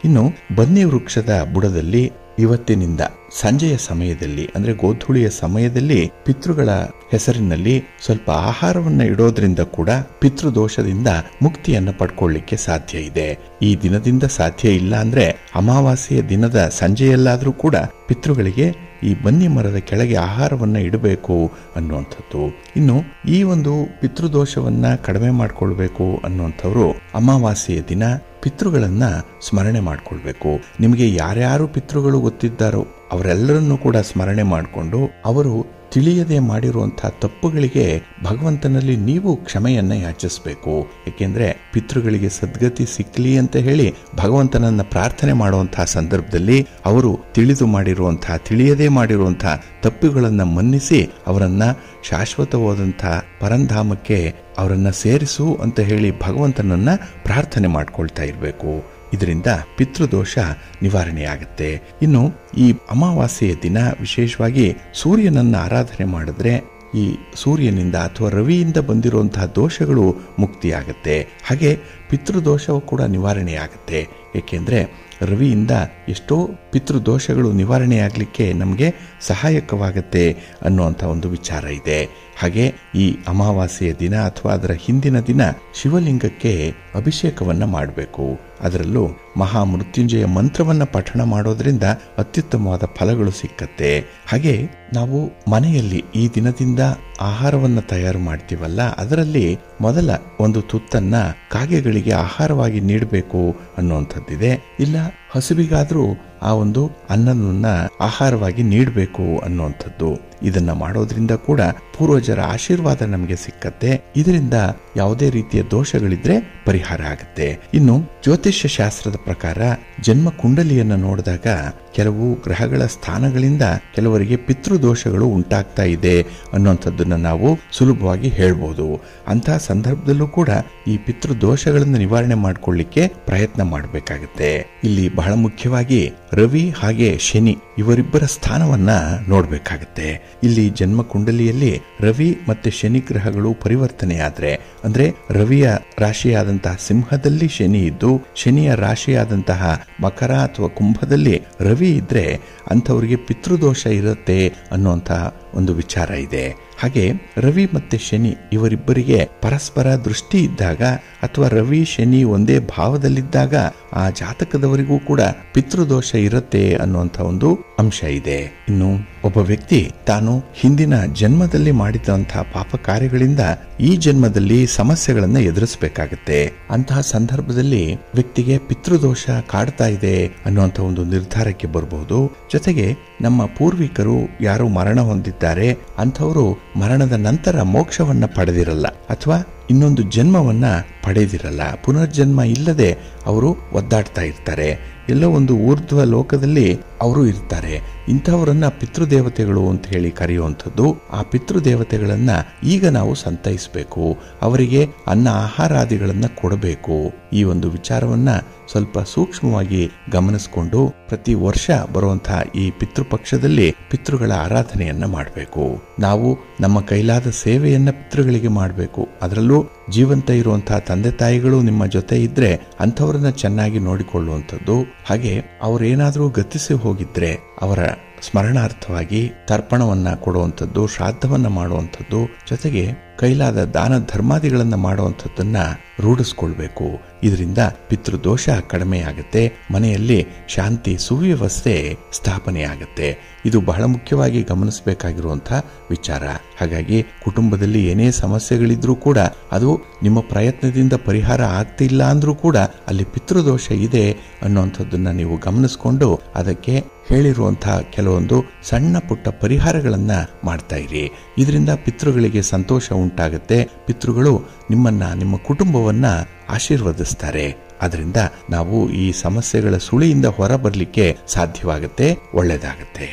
ಇನ್ನು ಬನ್ನಿ ವೃಕ್ಷದ ಬುಡದಲ್ಲಿ ಇವತ್ತಿನಿಂದ ಸಂಜೆಯ ಸಮಯದಲ್ಲಿ ಅಂದ್ರೆ ಗೋಧೂಳಿಯ ಸಮಯದಲ್ಲಿ ಪಿತೃಗಳ ಹೆಸರಿನಲ್ಲಿ ಸ್ವಲ್ಪ ಆಹಾರವನ್ನ ಇಡೋದ್ರಿಂದ ಕೂಡ ಪಿತೃದೋಷದಿಂದ ಮುಕ್ತಿಯನ್ನ ಪಡ್ಕೊಳ್ಳಿಕ್ಕೆ ಸಾಧ್ಯ ಇದೆ. ಈ ದಿನದಿಂದ ಸಾಧ್ಯ ಇಲ್ಲ ಅಂದ್ರೆ ಅಮಾವಾಸ್ಯೆಯ ದಿನದ ಸಂಜೆಯಲ್ಲಾದ್ರೂ ಕೂಡ ಪಿತೃಗಳಿಗೆ ಈ ಬನ್ನಿ ಮರದ ಕೆಳಗೆ ಆಹಾರವನ್ನ ಇಡಬೇಕು ಅನ್ನುವಂಥದ್ದು. ಇನ್ನು ಈ ಒಂದು ಪಿತೃದೋಷವನ್ನ ಕಡಿಮೆ ಮಾಡ್ಕೊಳ್ಬೇಕು ಅನ್ನುವಂಥವ್ರು ಅಮಾವಾಸ್ಯೆಯ ದಿನ ಪಿತೃಗಳನ್ನ ಸ್ಮರಣೆ ಮಾಡ್ಕೊಳ್ಬೇಕು. ನಿಮಗೆ ಯಾರ್ಯಾರು ಪಿತೃಗಳು ಗೊತ್ತಿದ್ದಾರೋ ಅವರೆಲ್ಲರನ್ನೂ ಕೂಡ ಸ್ಮರಣೆ ಮಾಡಿಕೊಂಡು ಅವರು ತಿಳಿಯದೆ ಮಾಡಿರುವಂತಹ ತಪ್ಪುಗಳಿಗೆ ಭಗವಂತನಲ್ಲಿ ನೀವು ಕ್ಷಮೆಯನ್ನ ಯಾಚಿಸಬೇಕು. ಏಕೆಂದ್ರೆ ಪಿತೃಗಳಿಗೆ ಸದ್ಗತಿ ಸಿಕ್ಲಿ ಅಂತ ಹೇಳಿ ಭಗವಂತನನ್ನ ಪ್ರಾರ್ಥನೆ ಮಾಡುವಂತಹ ಸಂದರ್ಭದಲ್ಲಿ ಅವರು ತಿಳಿಯದೆ ಮಾಡಿರುವಂತಹ ತಪ್ಪುಗಳನ್ನ ಮನ್ನಿಸಿ ಅವರನ್ನ ಶಾಶ್ವತವಾದಂತಹ ಪರಂಧಾಮಕ್ಕೆ ಅವರನ್ನ ಸೇರಿಸು ಅಂತ ಹೇಳಿ ಭಗವಂತನನ್ನ ಪ್ರಾರ್ಥನೆ ಮಾಡ್ಕೊಳ್ತಾ ಇರಬೇಕು. ಇದರಿಂದ ಪಿತೃದೋಷ ನಿವಾರಣೆಯಾಗುತ್ತೆ. ಇನ್ನು ಈ ಅಮಾವಾಸ್ಯೆಯ ದಿನ ವಿಶೇಷವಾಗಿ ಸೂರ್ಯನನ್ನ ಆರಾಧನೆ ಮಾಡಿದ್ರೆ ಈ ಸೂರ್ಯನಿಂದ ಅಥವಾ ರವಿಯಿಂದ ಬಂದಿರುವಂತಹ ದೋಷಗಳು ಮುಕ್ತಿಯಾಗುತ್ತೆ. ಹಾಗೆ ಪಿತೃದೋಷವು ಕೂಡ ನಿವಾರಣೆಯಾಗುತ್ತೆ. ಏಕೆಂದ್ರೆ ರವಿಯಿಂದ ಎಷ್ಟೋ ಪಿತೃದೋಷಗಳು ನಿವಾರಣೆಯಾಗಲಿಕ್ಕೆ ನಮಗೆ ಸಹಾಯಕವಾಗುತ್ತೆ ಅನ್ನುವಂಥ ಒಂದು ವಿಚಾರ ಇದೆ. ಹಾಗೆ ಈ ಅಮಾವಾಸ್ಯೆಯ ದಿನ ಅಥವಾ ಅದರ ಹಿಂದಿನ ದಿನ ಶಿವಲಿಂಗಕ್ಕೆ ಅಭಿಷೇಕವನ್ನ ಮಾಡಬೇಕು. ಅದರಲ್ಲೂ ಮಹಾಮೃತ್ಯುಂಜಯ ಮಂತ್ರವನ್ನ ಪಠಣ ಮಾಡೋದ್ರಿಂದ ಅತ್ಯುತ್ತಮವಾದ ಫಲಗಳು ಸಿಕ್ಕತ್ತೆ. ಹಾಗೆ ನಾವು ಮನೆಯಲ್ಲಿ ಈ ದಿನದಿಂದ ಆಹಾರವನ್ನ ತಯಾರು ಮಾಡ್ತೀವಲ್ಲ, ಅದರಲ್ಲಿ ಮೊದಲ ಒಂದು ತುತ್ತನ್ನ ಕಾಗೆಗಳಿಗೆ ಆಹಾರವಾಗಿ ನೀಡಬೇಕು ಅನ್ನುವಂಥದ್ದಿದೆ. ಇಲ್ಲ ಹಸುವಿಗಾದ್ರೂ ಆ ಒಂದು ಅನ್ನವನ್ನ ಆಹಾರವಾಗಿ ನೀಡಬೇಕು ಅನ್ನುವಂಥದ್ದು. ಇದನ್ನ ಮಾಡೋದ್ರಿಂದ ಕೂಡ ಪೂರ್ವಜರ ಆಶೀರ್ವಾದ ನಮಗೆ ಸಿಕ್ಕತ್ತೆ. ಇದರಿಂದ ಯಾವುದೇ ರೀತಿಯ ದೋಷಗಳಿದ್ರೆ ಪರಿಹಾರ ಆಗುತ್ತೆ. ಇನ್ನು ಜ್ಯೋತಿಷ್ಯ ಶಾಸ್ತ್ರದ ಪ್ರಕಾರ ಜನ್ಮ ಕುಂಡಲಿಯನ್ನು ನೋಡಿದಾಗ ಕೆಲವು ಗ್ರಹಗಳ ಸ್ಥಾನಗಳಿಂದ ಕೆಲವರಿಗೆ ಪಿತೃದೋಷಗಳು ಉಂಟಾಗ್ತಾ ಇದೆ ಅನ್ನುವಂಥದ್ದನ್ನ ನಾವು ಸುಲಭವಾಗಿ ಹೇಳ್ಬೋದು. ಅಂತಹ ಸಂದರ್ಭದಲ್ಲೂ ಕೂಡ ಈ ಪಿತೃದೋಷಗಳನ್ನು ನಿವಾರಣೆ ಮಾಡಿಕೊಳ್ಳಿಕ್ಕೆ ಪ್ರಯತ್ನ ಮಾಡಬೇಕಾಗುತ್ತೆ. ಇಲ್ಲಿ ಬಹಳ ಮುಖ್ಯವಾಗಿ ರವಿ ಹಾಗೆ ಶನಿ ಇವರಿಬ್ಬರ ಸ್ಥಾನವನ್ನ ನೋಡ್ಬೇಕಾಗತ್ತೆ. ಇಲ್ಲಿ ಜನ್ಮ ಕುಂಡಲಿಯಲ್ಲಿ ರವಿ ಮತ್ತೆ ಶನಿ ಗ್ರಹಗಳು ಪರಿವರ್ತನೆಯಾದ್ರೆ ಅಂದ್ರೆ ರವಿಯ ರಾಶಿಯಾದಂತಹ ಸಿಂಹದಲ್ಲಿ ಶನಿ ಇದ್ದು ಶನಿಯ ರಾಶಿಯಾದಂತಹ ಮಕರ ಅಥವಾ ಕುಂಭದಲ್ಲಿ ರವಿ ಇದ್ರೆ ಅಂಥವರಿಗೆ ಪಿತೃದೋಷ ಇರುತ್ತೆ ಅನ್ನುವಂಥ ಒಂದು ವಿಚಾರ ಇದೆ. ಹಾಗೆ ರವಿ ಮತ್ತೆ ಶನಿ ಇವರಿಬ್ಬರಿಗೆ ಪರಸ್ಪರ ದೃಷ್ಟಿ ಇದ್ದಾಗ ಅಥವಾ ರವಿ ಶನಿ ಒಂದೇ ಭಾವದಲ್ಲಿದ್ದಾಗ ಆ ಜಾತಕದವರಿಗೂ ಕೂಡ ಪಿತೃದೋಷ ಇರುತ್ತೆ ಅನ್ನುವಂಥ ಒಂದು ಅಂಶ ಇದೆ. ಇನ್ನು ಒಬ್ಬ ವ್ಯಕ್ತಿ ತಾನು ಹಿಂದಿನ ಜನ್ಮದಲ್ಲಿ ಮಾಡಿದಂತಹ ಪಾಪ ಕಾರ್ಯಗಳಿಂದ ಈ ಜನ್ಮದಲ್ಲಿ ಸಮಸ್ಯೆಗಳನ್ನ ಎದುರಿಸಬೇಕಾಗತ್ತೆ. ಅಂತಹ ಸಂದರ್ಭದಲ್ಲಿ ವ್ಯಕ್ತಿಗೆ ಪಿತೃದೋಷ ಕಾಡ್ತಾ ಇದೆ ಅನ್ನುವಂಥ ಒಂದು ನಿರ್ಧಾರಕ್ಕೆ ಬರಬಹುದು. ಜೊತೆಗೆ ನಮ್ಮ ಪೂರ್ವಿಕರು ಯಾರು ಮರಣ ಹೊಂದಿದ್ದಾರೆ ಅಂಥವರು ಮರಣದ ನಂತರ ಮೋಕ್ಷವನ್ನ ಪಡೆದಿರಲ್ಲ ಅಥವಾ ಇನ್ನೊಂದು ಜನ್ಮವನ್ನ ಪಡೆದಿರಲ್ಲ. ಪುನರ್ಜನ್ಮ ಇಲ್ಲದೆ ಅವರು ಒದ್ದಾಡ್ತಾ ಇರ್ತಾರೆ. ಎಲ್ಲೋ ಒಂದು ಊರ್ಧ್ವ ಲೋಕದಲ್ಲಿ ಅವರು ಇರ್ತಾರೆ. ಇಂಥವರನ್ನ ಪಿತೃದೇವತೆಗಳು ಅಂತ ಹೇಳಿ ಕರೆಯುವಂಥದ್ದು. ಆ ಪಿತೃದೇವತೆಗಳನ್ನ ಈಗ ನಾವು ಸಂತೈಸಬೇಕು, ಅವರಿಗೆ ಅನ್ನ ಆಹಾರಾದಿಗಳನ್ನ ಕೊಡಬೇಕು. ಈ ಒಂದು ವಿಚಾರವನ್ನ ಸ್ವಲ್ಪ ಸೂಕ್ಷ್ಮವಾಗಿ ಗಮನಿಸಿಕೊಂಡು ಪ್ರತಿ ವರ್ಷ ಬರುವಂತಹ ಈ ಪಿತೃಪಕ್ಷದಲ್ಲಿ ಪಿತೃಗಳ ಆರಾಧನೆಯನ್ನ ಮಾಡಬೇಕು. ನಾವು ನಮ್ಮ ಕೈಲಾದ ಸೇವೆಯನ್ನ ಪಿತೃಗಳಿಗೆ ಮಾಡಬೇಕು. ಅದರಲ್ಲೂ ಜೀವಂತ ಇರುವಂತಹ ತಂದೆ ತಾಯಿಗಳು ನಿಮ್ಮ ಜೊತೆ ಇದ್ರೆ ಅಂಥವ್ರನ್ನ ಚೆನ್ನಾಗಿ ನೋಡಿಕೊಳ್ಳುವಂಥದ್ದು. ಹಾಗೆ ಅವರೇನಾದ್ರೂ ಗತಿಸಿ ಹೋಗಿದ್ರೆ ಅವರ ಸ್ಮರಣಾರ್ಥವಾಗಿ ತರ್ಪಣವನ್ನ ಕೊಡುವಂಥದ್ದು, ಶ್ರಾದ್ದವನ್ನ ಮಾಡುವಂಥದ್ದು, ಜೊತೆಗೆ ಕೈಲಾದ ದಾನ ಧರ್ಮಾದಿಗಳನ್ನ ಮಾಡುವಂಥದ್ದನ್ನ ರೂಢಿಸ್ಕೊಳ್ಬೇಕು. ಇದರಿಂದ ಪಿತೃದೋಷ ಕಡಿಮೆಯಾಗುತ್ತೆ, ಮನೆಯಲ್ಲಿ ಶಾಂತಿ ಸುವ್ಯವಸ್ಥೆ ಸ್ಥಾಪನೆಯಾಗುತ್ತೆ. ಇದು ಬಹಳ ಮುಖ್ಯವಾಗಿ ಗಮನಿಸಬೇಕಾಗಿರುವಂತಹ ವಿಚಾರ. ಹಾಗಾಗಿ ಕುಟುಂಬದಲ್ಲಿ ಏನೇ ಸಮಸ್ಯೆಗಳಿದ್ರೂ ಕೂಡ ಅದು ನಿಮ್ಮ ಪ್ರಯತ್ನದಿಂದ ಪರಿಹಾರ ಆಗ್ತಿಲ್ಲ ಅಂದ್ರೂ ಕೂಡ ಅಲ್ಲಿ ಪಿತೃದೋಷ ಇದೆ ಅನ್ನುವಂಥದ್ದನ್ನ ನೀವು ಗಮನಿಸಿಕೊಂಡು ಅದಕ್ಕೆ ಹೇಳಿರುವಂತಹ ಕೆಲವೊಂದು ಸಣ್ಣ ಪುಟ್ಟ ಪರಿಹಾರಗಳನ್ನ ಮಾಡ್ತಾ ಇರಿ. ಇದರಿಂದ ಪಿತೃಗಳಿಗೆ ಸಂತೋಷ ಉಂಟಾಗುತ್ತೆ. ಪಿತೃಗಳು ನಿಮ್ಮನ್ನ, ನಿಮ್ಮ ಕುಟುಂಬವನ್ನ ಆಶೀರ್ವದಿಸ್ತಾರೆ. ಅದರಿಂದ ನಾವು ಈ ಸಮಸ್ಯೆಗಳ ಸುಳಿಯಿಂದ ಹೊರ ಬರಲಿಕ್ಕೆ ಸಾಧ್ಯವಾಗುತ್ತೆ, ಒಳ್ಳೆಯದಾಗುತ್ತೆ.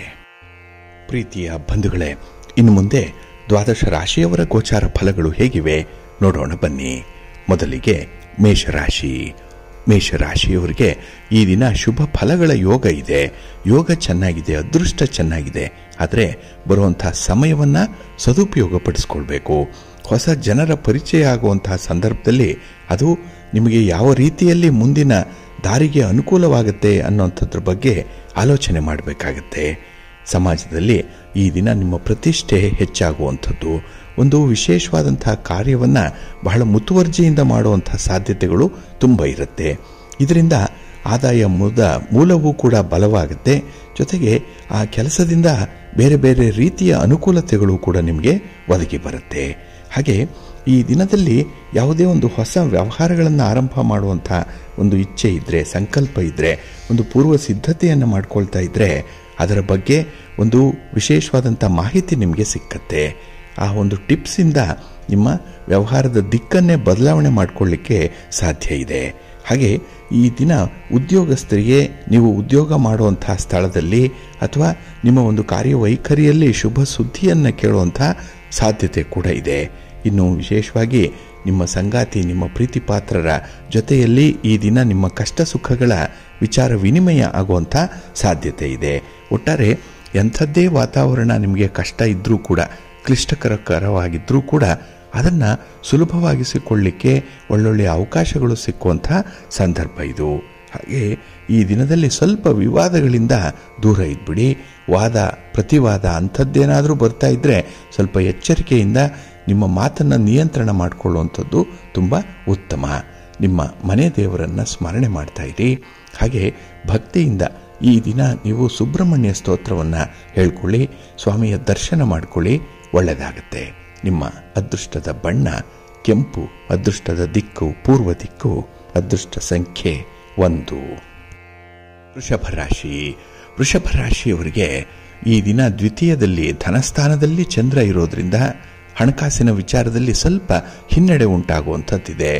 ಪ್ರೀತಿಯ ಬಂಧುಗಳೇ, ಇನ್ನು ಮುಂದೆ ದ್ವಾದಶ ರಾಶಿಯವರ ಗೋಚಾರ ಫಲಗಳು ಹೇಗಿವೆ ನೋಡೋಣ ಬನ್ನಿ. ಮೊದಲಿಗೆ ಮೇಷರಾಶಿ. ಮೇಷರಾಶಿಯವರಿಗೆ ಈ ದಿನ ಶುಭ ಫಲಗಳ ಯೋಗ ಇದೆ. ಯೋಗ ಚೆನ್ನಾಗಿದೆ, ಅದೃಷ್ಟ ಚೆನ್ನಾಗಿದೆ. ಆದರೆ ಬರುವಂತಹ ಸಮಯವನ್ನ ಸದುಪಯೋಗಪಡಿಸ್ಕೊಳ್ಬೇಕು. ಹೊಸ ಜನರ ಪರಿಚಯ ಆಗುವಂತಹ ಸಂದರ್ಭದಲ್ಲಿ ಅದು ನಿಮಗೆ ಯಾವ ರೀತಿಯಲ್ಲಿ ಮುಂದಿನ ದಾರಿಗೆ ಅನುಕೂಲವಾಗುತ್ತೆ ಅನ್ನೋಂಥದ್ರ ಬಗ್ಗೆ ಆಲೋಚನೆ ಮಾಡಬೇಕಾಗತ್ತೆ. ಸಮಾಜದಲ್ಲಿ ಈ ದಿನ ನಿಮ್ಮ ಪ್ರತಿಷ್ಠೆ ಹೆಚ್ಚಾಗುವಂಥದ್ದು, ಒಂದು ವಿಶೇಷವಾದಂತಹ ಕಾರ್ಯವನ್ನು ಬಹಳ ಮುತುವರ್ಜಿಯಿಂದ ಮಾಡುವಂಥ ಸಾಧ್ಯತೆಗಳು ತುಂಬ ಇರುತ್ತೆ. ಇದರಿಂದ ಆದಾಯ ಮೂಲವೂ ಕೂಡ ಬಲವಾಗುತ್ತೆ. ಜೊತೆಗೆ ಆ ಕೆಲಸದಿಂದ ಬೇರೆ ಬೇರೆ ರೀತಿಯ ಅನುಕೂಲತೆಗಳು ಕೂಡ ನಿಮಗೆ ಒದಗಿ ಬರುತ್ತೆ. ಹಾಗೆ ಈ ದಿನದಲ್ಲಿ ಯಾವುದೇ ಒಂದು ಹೊಸ ವ್ಯವಹಾರಗಳನ್ನು ಆರಂಭ ಮಾಡುವಂಥ ಒಂದು ಇಚ್ಛೆ ಇದ್ದರೆ, ಸಂಕಲ್ಪ ಇದ್ದರೆ, ಒಂದು ಪೂರ್ವ ಸಿದ್ಧತೆಯನ್ನು ಮಾಡ್ಕೊಳ್ತಾ ಇದ್ದರೆ ಅದರ ಬಗ್ಗೆ ಒಂದು ವಿಶೇಷವಾದಂಥ ಮಾಹಿತಿ ನಿಮಗೆ ಸಿಕ್ಕತ್ತೆ. ಆ ಒಂದು ಟಿಪ್ಸಿಂದ ನಿಮ್ಮ ವ್ಯವಹಾರದ ದಿಕ್ಕನ್ನೇ ಬದಲಾವಣೆ ಮಾಡಿಕೊಳ್ಳಿಕ್ಕೆ ಸಾಧ್ಯ ಇದೆ. ಹಾಗೆ ಈ ದಿನ ಉದ್ಯೋಗಸ್ಥರಿಗೆ ನೀವು ಉದ್ಯೋಗ ಮಾಡುವಂಥ ಸ್ಥಳದಲ್ಲಿ ಅಥವಾ ನಿಮ್ಮ ಒಂದು ಕಾರ್ಯವೈಖರಿಯಲ್ಲಿ ಶುಭ ಸುದ್ದಿಯನ್ನು ಕೇಳುವಂಥ ಸಾಧ್ಯತೆ ಕೂಡ ಇದೆ. ಇನ್ನು ವಿಶೇಷವಾಗಿ ನಿಮ್ಮ ಸಂಗಾತಿ, ನಿಮ್ಮ ಪ್ರೀತಿ ಪಾತ್ರರ ಜೊತೆಯಲ್ಲಿ ಈ ದಿನ ನಿಮ್ಮ ಕಷ್ಟ ಸುಖಗಳ ವಿಚಾರ ವಿನಿಮಯ ಆಗುವಂಥ ಸಾಧ್ಯತೆ ಇದೆ. ಒಟ್ಟಾರೆ ಎಂಥದ್ದೇ ವಾತಾವರಣ ನಿಮಗೆ ಕಷ್ಟ ಇದ್ದರೂ ಕೂಡ, ಕ್ಲಿಷ್ಟಕರವಾಗಿದ್ದರೂ ಕೂಡ ಅದನ್ನು ಸುಲಭವಾಗಿಸಿಕೊಳ್ಳಿಕ್ಕೆ ಒಳ್ಳೊಳ್ಳೆಯ ಅವಕಾಶಗಳು ಸಿಕ್ಕುವಂಥ ಸಂದರ್ಭ ಇದು. ಹಾಗೆ ಈ ದಿನದಲ್ಲಿ ಸ್ವಲ್ಪ ವಿವಾದಗಳಿಂದ ದೂರ ಇದ್ಬಿಡಿ. ವಾದ ಪ್ರತಿವಾದ ಅಂಥದ್ದೇನಾದರೂ ಬರ್ತಾ ಇದ್ದರೆ ಸ್ವಲ್ಪ ಎಚ್ಚರಿಕೆಯಿಂದ ನಿಮ್ಮ ಮಾತನ್ನು ನಿಯಂತ್ರಣ ಮಾಡಿಕೊಳ್ಳುವಂಥದ್ದು ತುಂಬ ಉತ್ತಮ. ನಿಮ್ಮ ಮನೆ ದೇವರನ್ನು ಸ್ಮರಣೆ ಮಾಡ್ತಾ ಇರಿ. ಹಾಗೆ ಭಕ್ತಿಯಿಂದ ಈ ದಿನ ನೀವು ಸುಬ್ರಹ್ಮಣ್ಯ ಸ್ತೋತ್ರವನ್ನು ಹೇಳ್ಕೊಳ್ಳಿ, ಸ್ವಾಮಿಯ ದರ್ಶನ ಮಾಡಿಕೊಳ್ಳಿ, ಒಳ್ಳೆಯದಾಗುತ್ತೆ. ನಿಮ್ಮ ಅದೃಷ್ಟದ ಬಣ್ಣ ಕೆಂಪು, ಅದೃಷ್ಟದ ದಿಕ್ಕು ಪೂರ್ವ ದಿಕ್ಕು, ಅದೃಷ್ಟ ಸಂಖ್ಯೆ 1. ವೃಷಭ ರಾಶಿಯವರಿಗೆ ಈ ದಿನ ದ್ವಿತೀಯದಲ್ಲಿ ಧನಸ್ಥಾನದಲ್ಲಿ ಚಂದ್ರ ಇರೋದ್ರಿಂದ ಹಣಕಾಸಿನ ವಿಚಾರದಲ್ಲಿ ಸ್ವಲ್ಪ ಹಿನ್ನಡೆ ಉಂಟಾಗುವಂಥದ್ದಿದೆ.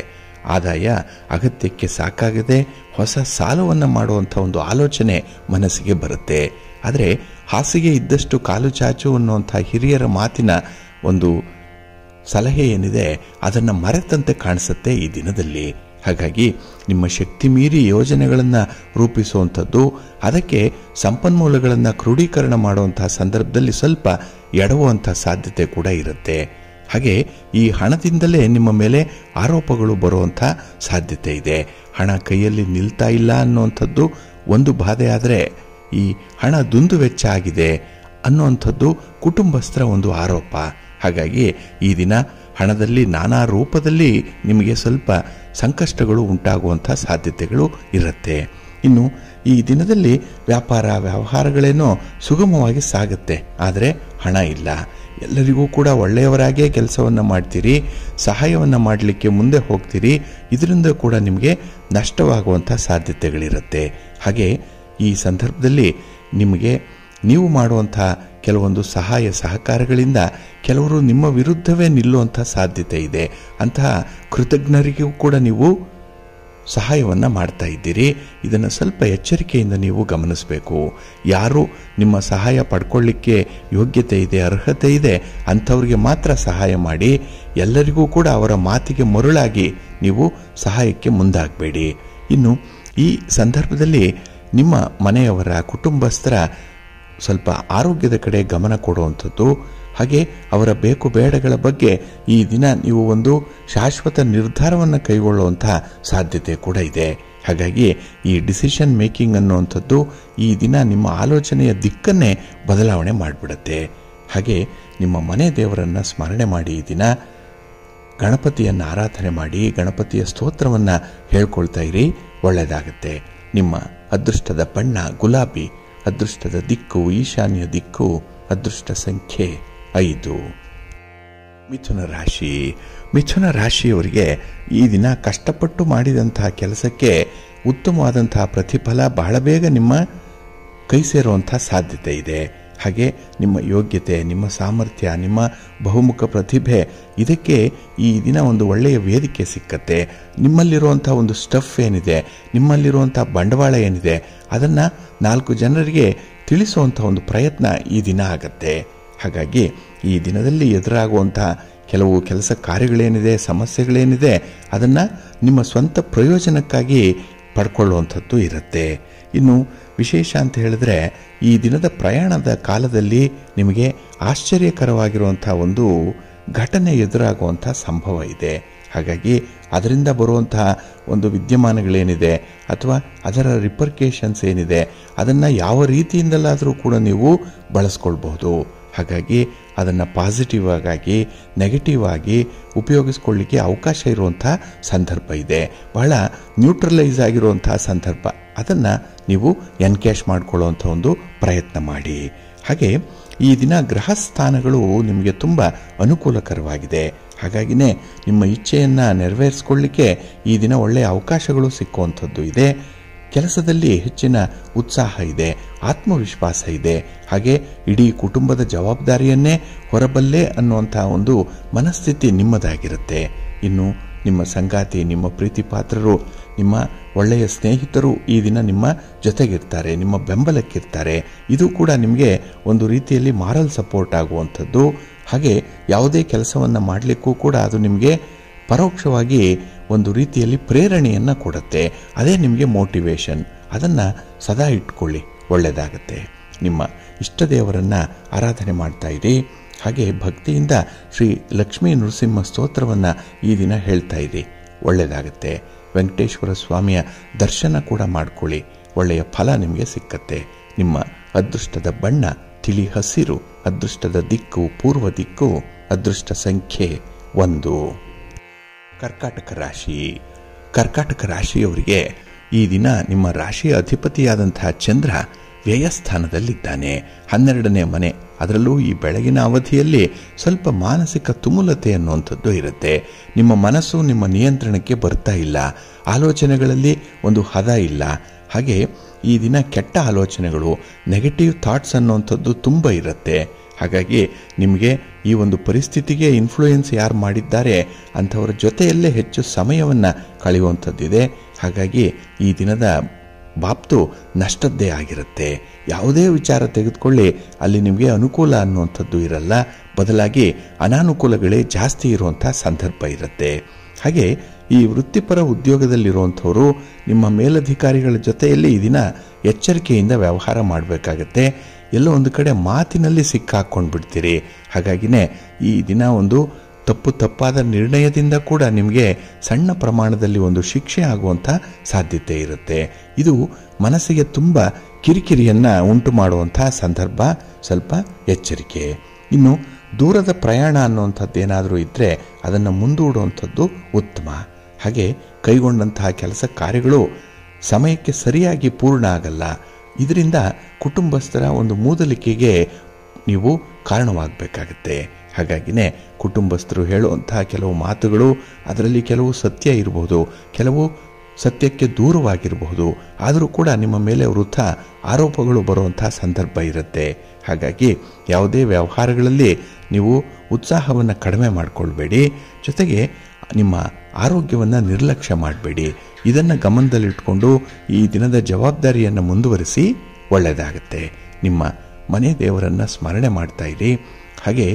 ಆದಾಯ ಅಗತ್ಯಕ್ಕೆ ಸಾಕಾಗದೆ ಹೊಸ ಸಾಲವನ್ನು ಮಾಡುವಂಥ ಒಂದು ಆಲೋಚನೆ ಮನಸ್ಸಿಗೆ ಬರುತ್ತೆ. ಆದರೆ ಹಾಸಿಗೆ ಇದ್ದಷ್ಟು ಕಾಲು ಚಾಚು ಅನ್ನುವಂಥ ಹಿರಿಯರ ಮಾತಿನ ಒಂದು ಸಲಹೆ ಏನಿದೆ ಅದನ್ನು ಮರೆತಂತೆ ಕಾಣಿಸುತ್ತೆ ಈ ದಿನದಲ್ಲಿ. ಹಾಗಾಗಿ ನಿಮ್ಮ ಶಕ್ತಿ ಮೀರಿ ಯೋಜನೆಗಳನ್ನು ರೂಪಿಸುವಂಥದ್ದು, ಅದಕ್ಕೆ ಸಂಪನ್ಮೂಲಗಳನ್ನು ಕ್ರೋಢೀಕರಣ ಮಾಡುವಂಥ ಸಂದರ್ಭದಲ್ಲಿ ಸ್ವಲ್ಪ ಎಡವುವಂಥ ಸಾಧ್ಯತೆ ಕೂಡ ಇರುತ್ತೆ. ಹಾಗೆ ಈ ಹಣದಿಂದಲೇ ನಿಮ್ಮ ಮೇಲೆ ಆರೋಪಗಳು ಬರುವಂಥ ಸಾಧ್ಯತೆ ಇದೆ. ಹಣ ಕೈಯಲ್ಲಿ ನಿಲ್ತಾ ಇಲ್ಲ ಅನ್ನುವಂಥದ್ದು ಒಂದು ಬಾಧೆ ಆದರೆ, ಈ ಹಣ ದುಂದು ವೆಚ್ಚ ಆಗಿದೆ ಅನ್ನುವಂಥದ್ದು ಕುಟುಂಬಸ್ಥರ ಒಂದು ಆರೋಪ. ಹಾಗಾಗಿ ಈ ದಿನ ಹಣದಲ್ಲಿ ನಾನಾ ರೂಪದಲ್ಲಿ ನಿಮಗೆ ಸ್ವಲ್ಪ ಸಂಕಷ್ಟಗಳು ಉಂಟಾಗುವಂಥ ಸಾಧ್ಯತೆಗಳು ಇರುತ್ತೆ. ಇನ್ನು ಈ ದಿನದಲ್ಲಿ ವ್ಯವಹಾರಗಳೇನೋ ಸುಗಮವಾಗಿ ಸಾಗುತ್ತೆ, ಆದರೆ ಹಣ ಇಲ್ಲ. ಎಲ್ಲರಿಗೂ ಕೂಡ ಒಳ್ಳೆಯವರಾಗೇ ಕೆಲಸವನ್ನು ಮಾಡ್ತೀರಿ, ಸಹಾಯವನ್ನು ಮಾಡಲಿಕ್ಕೆ ಮುಂದೆ ಹೋಗ್ತೀರಿ. ಇದರಿಂದ ಕೂಡ ನಿಮಗೆ ನಷ್ಟವಾಗುವಂಥ ಸಾಧ್ಯತೆಗಳಿರುತ್ತೆ. ಹಾಗೆ ಈ ಸಂದರ್ಭದಲ್ಲಿ ನಿಮಗೆ ನೀವು ಮಾಡುವಂಥ ಕೆಲವೊಂದು ಸಹಾಯ ಸಹಕಾರಗಳಿಂದ ಕೆಲವರು ನಿಮ್ಮ ವಿರುದ್ಧವೇ ನಿಲ್ಲುವಂಥ ಸಾಧ್ಯತೆ ಇದೆ. ಅಂತಹ ಕೃತಜ್ಞರಿಗೂ ಕೂಡ ನೀವು ಸಹಾಯವನ್ನು ಮಾಡ್ತಾ ಇದ್ದೀರಿ. ಇದನ್ನು ಸ್ವಲ್ಪ ಎಚ್ಚರಿಕೆಯಿಂದ ನೀವು ಗಮನಿಸಬೇಕು. ಯಾರು ನಿಮ್ಮ ಸಹಾಯ ಪಡ್ಕೊಳ್ಳಿಕ್ಕೆ ಯೋಗ್ಯತೆ ಇದೆ, ಅರ್ಹತೆ ಇದೆ, ಅಂಥವ್ರಿಗೆ ಮಾತ್ರ ಸಹಾಯ ಮಾಡಿ. ಎಲ್ಲರಿಗೂ ಕೂಡ ಅವರ ಮಾತಿಗೆ ಮರುಳಾಗಿ ನೀವು ಸಹಾಯಕ್ಕೆ ಮುಂದಾಗಬೇಡಿ. ಇನ್ನು ಈ ಸಂದರ್ಭದಲ್ಲಿ ನಿಮ್ಮ ಮನೆಯವರ ಕುಟುಂಬಸ್ಥರ ಸ್ವಲ್ಪ ಆರೋಗ್ಯದ ಕಡೆ ಗಮನ ಕೊಡುವಂಥದ್ದು, ಹಾಗೆ ಅವರ ಬೇಕು ಬೇಡಗಳ ಬಗ್ಗೆ ಈ ದಿನ ನೀವು ಒಂದು ಶಾಶ್ವತ ನಿರ್ಧಾರವನ್ನು ಕೈಗೊಳ್ಳುವಂಥ ಸಾಧ್ಯತೆ ಕೂಡ ಇದೆ. ಹಾಗಾಗಿ ಈ ಡಿಸಿಷನ್ ಮೇಕಿಂಗ್ ಅನ್ನುವಂಥದ್ದು ಈ ದಿನ ನಿಮ್ಮ ಆಲೋಚನೆಯ ದಿಕ್ಕನ್ನೇ ಬದಲಾವಣೆ ಮಾಡಿಬಿಡುತ್ತೆ. ಹಾಗೆ ನಿಮ್ಮ ಮನೆ ದೇವರನ್ನು ಸ್ಮರಣೆ ಮಾಡಿ ಈ ದಿನ ಗಣಪತಿಯನ್ನು ಆರಾಧನೆ ಮಾಡಿ ಗಣಪತಿಯ ಸ್ತೋತ್ರವನ್ನು ಹೇಳ್ಕೊಳ್ತಾ ಇರಿ, ಒಳ್ಳೆಯದಾಗುತ್ತೆ. ನಿಮ್ಮ ಅದೃಷ್ಟದ ಬಣ್ಣ ಗುಲಾಬಿ, ಅದೃಷ್ಟದ ದಿಕ್ಕು ಈಶಾನ್ಯ ದಿಕ್ಕು, ಅದೃಷ್ಟ ಸಂಖ್ಯೆ 5. ಮಿಥುನ ರಾಶಿಯವರಿಗೆ ಈ ದಿನ ಕಷ್ಟಪಟ್ಟು ಮಾಡಿದಂತಹ ಕೆಲಸಕ್ಕೆ ಉತ್ತಮವಾದಂತಹ ಪ್ರತಿಫಲ ಬಹಳ ಬೇಗ ನಿಮ್ಮ ಕೈ ಸೇರುವಂಥ ಸಾಧ್ಯತೆ ಇದೆ. ಹಾಗೆ ನಿಮ್ಮ ಯೋಗ್ಯತೆ, ನಿಮ್ಮ ಸಾಮರ್ಥ್ಯ, ನಿಮ್ಮ ಬಹುಮುಖ ಪ್ರತಿಭೆ, ಇದಕ್ಕೆ ಈ ದಿನ ಒಂದು ಒಳ್ಳೆಯ ವೇದಿಕೆ ಸಿಕ್ಕತ್ತೆ. ನಿಮ್ಮಲ್ಲಿರುವಂಥ ಒಂದು ಸ್ಟಫ್ ಏನಿದೆ, ನಿಮ್ಮಲ್ಲಿರುವಂಥ ಬಂಡವಾಳ ಏನಿದೆ, ಅದನ್ನು 4 ಜನರಿಗೆ ತಿಳಿಸುವಂಥ ಒಂದು ಪ್ರಯತ್ನ ಈ ದಿನ ಆಗತ್ತೆ. ಹಾಗಾಗಿ ಈ ದಿನದಲ್ಲಿ ಎದುರಾಗುವಂಥ ಕೆಲವು ಕೆಲಸ ಕಾರ್ಯಗಳೇನಿದೆ, ಸಮಸ್ಯೆಗಳೇನಿದೆ, ಅದನ್ನು ನಿಮ್ಮ ಸ್ವಂತ ಪ್ರಯೋಜನಕ್ಕಾಗಿ ಪಡ್ಕೊಳ್ಳುವಂಥದ್ದು ಇರುತ್ತೆ. ಇನ್ನು ವಿಶೇಷ ಅಂತ ಹೇಳಿದ್ರೆ ಈ ದಿನದ ಪ್ರಯಾಣದ ಕಾಲದಲ್ಲಿ ನಿಮಗೆ ಆಶ್ಚರ್ಯಕರವಾಗಿರುವಂಥ ಒಂದು ಘಟನೆ ಎದುರಾಗುವಂಥ ಸಂಭವ ಇದೆ. ಹಾಗಾಗಿ ಅದರಿಂದ ಬರುವಂತಹ ಒಂದು ವಿದ್ಯಮಾನಗಳೇನಿದೆ ಅಥವಾ ಅದರ ರಿಪರ್ಕೇಷನ್ಸ್ ಏನಿದೆ ಅದನ್ನು ಯಾವ ರೀತಿಯಿಂದಲಾದರೂ ಕೂಡ ನೀವು ಬಳಸ್ಕೊಳ್ಬಹುದು. ಹಾಗಾಗಿ ಅದನ್ನು ಪಾಸಿಟಿವ್ ಆಗಿ ನೆಗೆಟಿವ್ ಆಗಿ ಉಪಯೋಗಿಸ್ಕೊಳ್ಳಿಕ್ಕೆ ಅವಕಾಶ ಇರುವಂಥ ಸಂದರ್ಭ ಇದೆ. ಬಹಳ ನ್ಯೂಟ್ರಲೈಸ್ ಆಗಿರುವಂತಹ ಸಂದರ್ಭ. ಅದನ್ನು ನೀವು ಎನ್ಕ್ಯಾಶ್ ಮಾಡಿಕೊಳ್ಳುವಂಥ ಒಂದು ಪ್ರಯತ್ನ ಮಾಡಿ. ಹಾಗೆ ಈ ದಿನ ಗ್ರಹ ಸ್ಥಾನಗಳು ನಿಮಗೆ ತುಂಬ ಅನುಕೂಲಕರವಾಗಿದೆ. ಹಾಗಾಗಿನೇ ನಿಮ್ಮ ಇಚ್ಛೆಯನ್ನು ನೆರವೇರಿಸ್ಕೊಳ್ಳಿಕ್ಕೆ ಈ ದಿನ ಒಳ್ಳೆಯ ಅವಕಾಶಗಳು ಸಿಕ್ಕುವಂಥದ್ದು ಇದೆ. ಕೆಲಸದಲ್ಲಿ ಹೆಚ್ಚಿನ ಉತ್ಸಾಹ ಇದೆ, ಆತ್ಮವಿಶ್ವಾಸ ಇದೆ. ಹಾಗೆ ಇಡೀ ಕುಟುಂಬದ ಜವಾಬ್ದಾರಿಯನ್ನೇ ಹೊರಬಲ್ಲೆ ಅನ್ನುವಂಥ ಒಂದು ಮನಸ್ಥಿತಿ ನಿಮ್ಮದಾಗಿರುತ್ತೆ. ಇನ್ನು ನಿಮ್ಮ ಸಂಗಾತಿ, ನಿಮ್ಮ ಪ್ರೀತಿ ಪಾತ್ರರು, ನಿಮ್ಮ ಒಳ್ಳೆಯ ಸ್ನೇಹಿತರು ಈ ದಿನ ನಿಮ್ಮ ಜೊತೆಗಿರ್ತಾರೆ, ನಿಮ್ಮ ಬೆಂಬಲಕ್ಕಿರ್ತಾರೆ. ಇದು ಕೂಡ ನಿಮಗೆ ಒಂದು ರೀತಿಯಲ್ಲಿ ಮಾರಲ್ ಸಪೋರ್ಟ್ ಆಗುವಂಥದ್ದು. ಹಾಗೆ ಯಾವುದೇ ಕೆಲಸವನ್ನು ಮಾಡಲಿಕ್ಕೂ ಕೂಡ ಅದು ನಿಮಗೆ ಪರೋಕ್ಷವಾಗಿ ಒಂದು ರೀತಿಯಲ್ಲಿ ಪ್ರೇರಣೆಯನ್ನು ಕೊಡುತ್ತೆ. ಅದೇ ನಿಮಗೆ ಮೋಟಿವೇಶನ್. ಅದನ್ನು ಸದಾ ಇಟ್ಕೊಳ್ಳಿ, ಒಳ್ಳೆಯದಾಗತ್ತೆ. ನಿಮ್ಮ ಇಷ್ಟ ದೇವರನ್ನು ಆರಾಧನೆ ಮಾಡ್ತಾ ಇರಿ. ಹಾಗೆ ಭಕ್ತಿಯಿಂದ ಶ್ರೀ ಲಕ್ಷ್ಮೀ ನೃಸಿಂಹ ಸ್ತೋತ್ರವನ್ನು ಈ ದಿನ ಹೇಳ್ತಾ ಇರಿ, ಒಳ್ಳೆಯದಾಗತ್ತೆ. ವೆಂಕಟೇಶ್ವರ ಸ್ವಾಮಿಯ ದರ್ಶನ ಕೂಡ ಮಾಡಿಕೊಳ್ಳಿ, ಒಳ್ಳೆಯ ಫಲ ನಿಮಗೆ ಸಿಕ್ಕತ್ತೆ. ನಿಮ್ಮ ಅದೃಷ್ಟದ ಬಣ್ಣ ತಿಳಿ ಹಸಿರು, ಅದೃಷ್ಟದ ದಿಕ್ಕು ಪೂರ್ವ ದಿಕ್ಕು, ಅದೃಷ್ಟ ಸಂಖ್ಯೆ 1. ಕರ್ಕಾಟಕ ರಾಶಿ. ಕರ್ಕಾಟಕ ರಾಶಿಯವರಿಗೆ ಈ ದಿನ ನಿಮ್ಮ ರಾಶಿಯ ಅಧಿಪತಿಯಾದಂತಹ ಚಂದ್ರ ವ್ಯಯಸ್ಥಾನದಲ್ಲಿದ್ದಾನೆ, 12ನೇ ಮನೆ. ಅದರಲ್ಲೂ ಈ ಬೆಳಗಿನ ಅವಧಿಯಲ್ಲಿ ಸ್ವಲ್ಪ ಮಾನಸಿಕ ತುಮುಲತೆ ಅನ್ನುವಂಥದ್ದು ಇರುತ್ತೆ. ನಿಮ್ಮ ಮನಸ್ಸು ನಿಮ್ಮ ನಿಯಂತ್ರಣಕ್ಕೆ ಬರ್ತಾ ಇಲ್ಲ, ಆಲೋಚನೆಗಳಲ್ಲಿ ಒಂದು ಹದ ಇಲ್ಲ. ಹಾಗೆ ಈ ದಿನ ಕೆಟ್ಟ ಆಲೋಚನೆಗಳು, ನೆಗೆಟಿವ್ ಥಾಟ್ಸ್ ಅನ್ನುವಂಥದ್ದು ತುಂಬ ಇರುತ್ತೆ. ಹಾಗಾಗಿ ನಿಮಗೆ ಈ ಒಂದು ಪರಿಸ್ಥಿತಿಗೆ ಇನ್ಫ್ಲೂಯೆನ್ಸ್ ಯಾರು ಮಾಡಿದ್ದಾರೆ ಅಂಥವರ ಜೊತೆಯಲ್ಲೇ ಹೆಚ್ಚು ಸಮಯವನ್ನು ಕಳೆಯುವಂಥದ್ದಿದೆ. ಹಾಗಾಗಿ ಈ ದಿನದ ಬಾಪ್ತು ನಷ್ಟದ್ದೇ ಆಗಿರುತ್ತೆ. ಯಾವುದೇ ವಿಚಾರ ತೆಗೆದುಕೊಳ್ಳಿ, ಅಲ್ಲಿ ನಿಮಗೆ ಅನುಕೂಲ ಅನ್ನುವಂಥದ್ದು ಇರಲ್ಲ, ಬದಲಾಗಿ ಅನಾನುಕೂಲಗಳೇ ಜಾಸ್ತಿ ಇರುವಂಥ ಸಂದರ್ಭ ಇರುತ್ತೆ. ಹಾಗೆ ಈ ವೃತ್ತಿಪರ ಉದ್ಯೋಗದಲ್ಲಿರುವಂಥವರು ನಿಮ್ಮ ಮೇಲಧಿಕಾರಿಗಳ ಜೊತೆಯಲ್ಲಿ ಈ ದಿನ ಎಚ್ಚರಿಕೆಯಿಂದ ವ್ಯವಹಾರ ಮಾಡಬೇಕಾಗತ್ತೆ. ಎಲ್ಲೋ ಒಂದು ಕಡೆ ಮಾತಿನಲ್ಲಿ ಸಿಕ್ಕಾಕೊಂಡು ಬಿಡ್ತೀರಿ. ಹಾಗಾಗಿನೇ ಈ ದಿನ ಒಂದು ತಪ್ಪಾದ ನಿರ್ಣಯದಿಂದ ಕೂಡ ನಿಮಗೆ ಸಣ್ಣ ಪ್ರಮಾಣದಲ್ಲಿ ಒಂದು ಶಿಕ್ಷೆ ಆಗುವಂಥ ಸಾಧ್ಯತೆ ಇರುತ್ತೆ. ಇದು ಮನಸ್ಸಿಗೆ ತುಂಬ ಕಿರಿಕಿರಿಯನ್ನು ಉಂಟು ಮಾಡುವಂಥ ಸಂದರ್ಭ. ಸ್ವಲ್ಪ ಎಚ್ಚರಿಕೆ. ಇನ್ನು ದೂರದ ಪ್ರಯಾಣ ಅನ್ನುವಂಥದ್ದು ಏನಾದರೂ ಇದ್ದರೆ ಅದನ್ನು ಮುಂದೂಡುವಂಥದ್ದು ಉತ್ತಮ. ಹಾಗೆ ಕೈಗೊಂಡಂತಹ ಕೆಲಸ ಕಾರ್ಯಗಳು ಸಮಯಕ್ಕೆ ಸರಿಯಾಗಿ ಪೂರ್ಣ ಆಗಲ್ಲ. ಇದರಿಂದ ಕುಟುಂಬಸ್ಥರ ಒಂದು ಮೂದಲಿಕೆಗೆ ನೀವು ಕಾರಣವಾಗಬೇಕಾಗತ್ತೆ. ಹಾಗಾಗಿನೇ ಕುಟುಂಬಸ್ಥರು ಹೇಳುವಂತಹ ಕೆಲವು ಮಾತುಗಳು, ಅದರಲ್ಲಿ ಕೆಲವು ಸತ್ಯ ಇರಬಹುದು, ಕೆಲವು ಸತ್ಯಕ್ಕೆ ದೂರವಾಗಿರಬಹುದು. ಆದರೂ ಕೂಡ ನಿಮ್ಮ ಮೇಲೆ ವೃಥ ಆರೋಪಗಳು ಬರುವಂಥ ಸಂದರ್ಭ ಇರುತ್ತೆ. ಹಾಗಾಗಿ ಯಾವುದೇ ವ್ಯವಹಾರಗಳಲ್ಲಿ ನೀವು ಉತ್ಸಾಹವನ್ನು ಕಡಿಮೆ ಮಾಡಿಕೊಳ್ಬೇಡಿ. ಜೊತೆಗೆ ನಿಮ್ಮ ಆರೋಗ್ಯವನ್ನು ನಿರ್ಲಕ್ಷ್ಯ ಮಾಡಬೇಡಿ. ಇದನ್ನು ಗಮನದಲ್ಲಿಟ್ಕೊಂಡು ಈ ದಿನದ ಜವಾಬ್ದಾರಿಯನ್ನು ಮುಂದುವರಿಸಿ, ಒಳ್ಳೆಯದಾಗುತ್ತೆ. ನಿಮ್ಮ ಮನೆ ದೇವರನ್ನು ಸ್ಮರಣೆ ಮಾಡ್ತಾ ಇರಿ. ಹಾಗೆ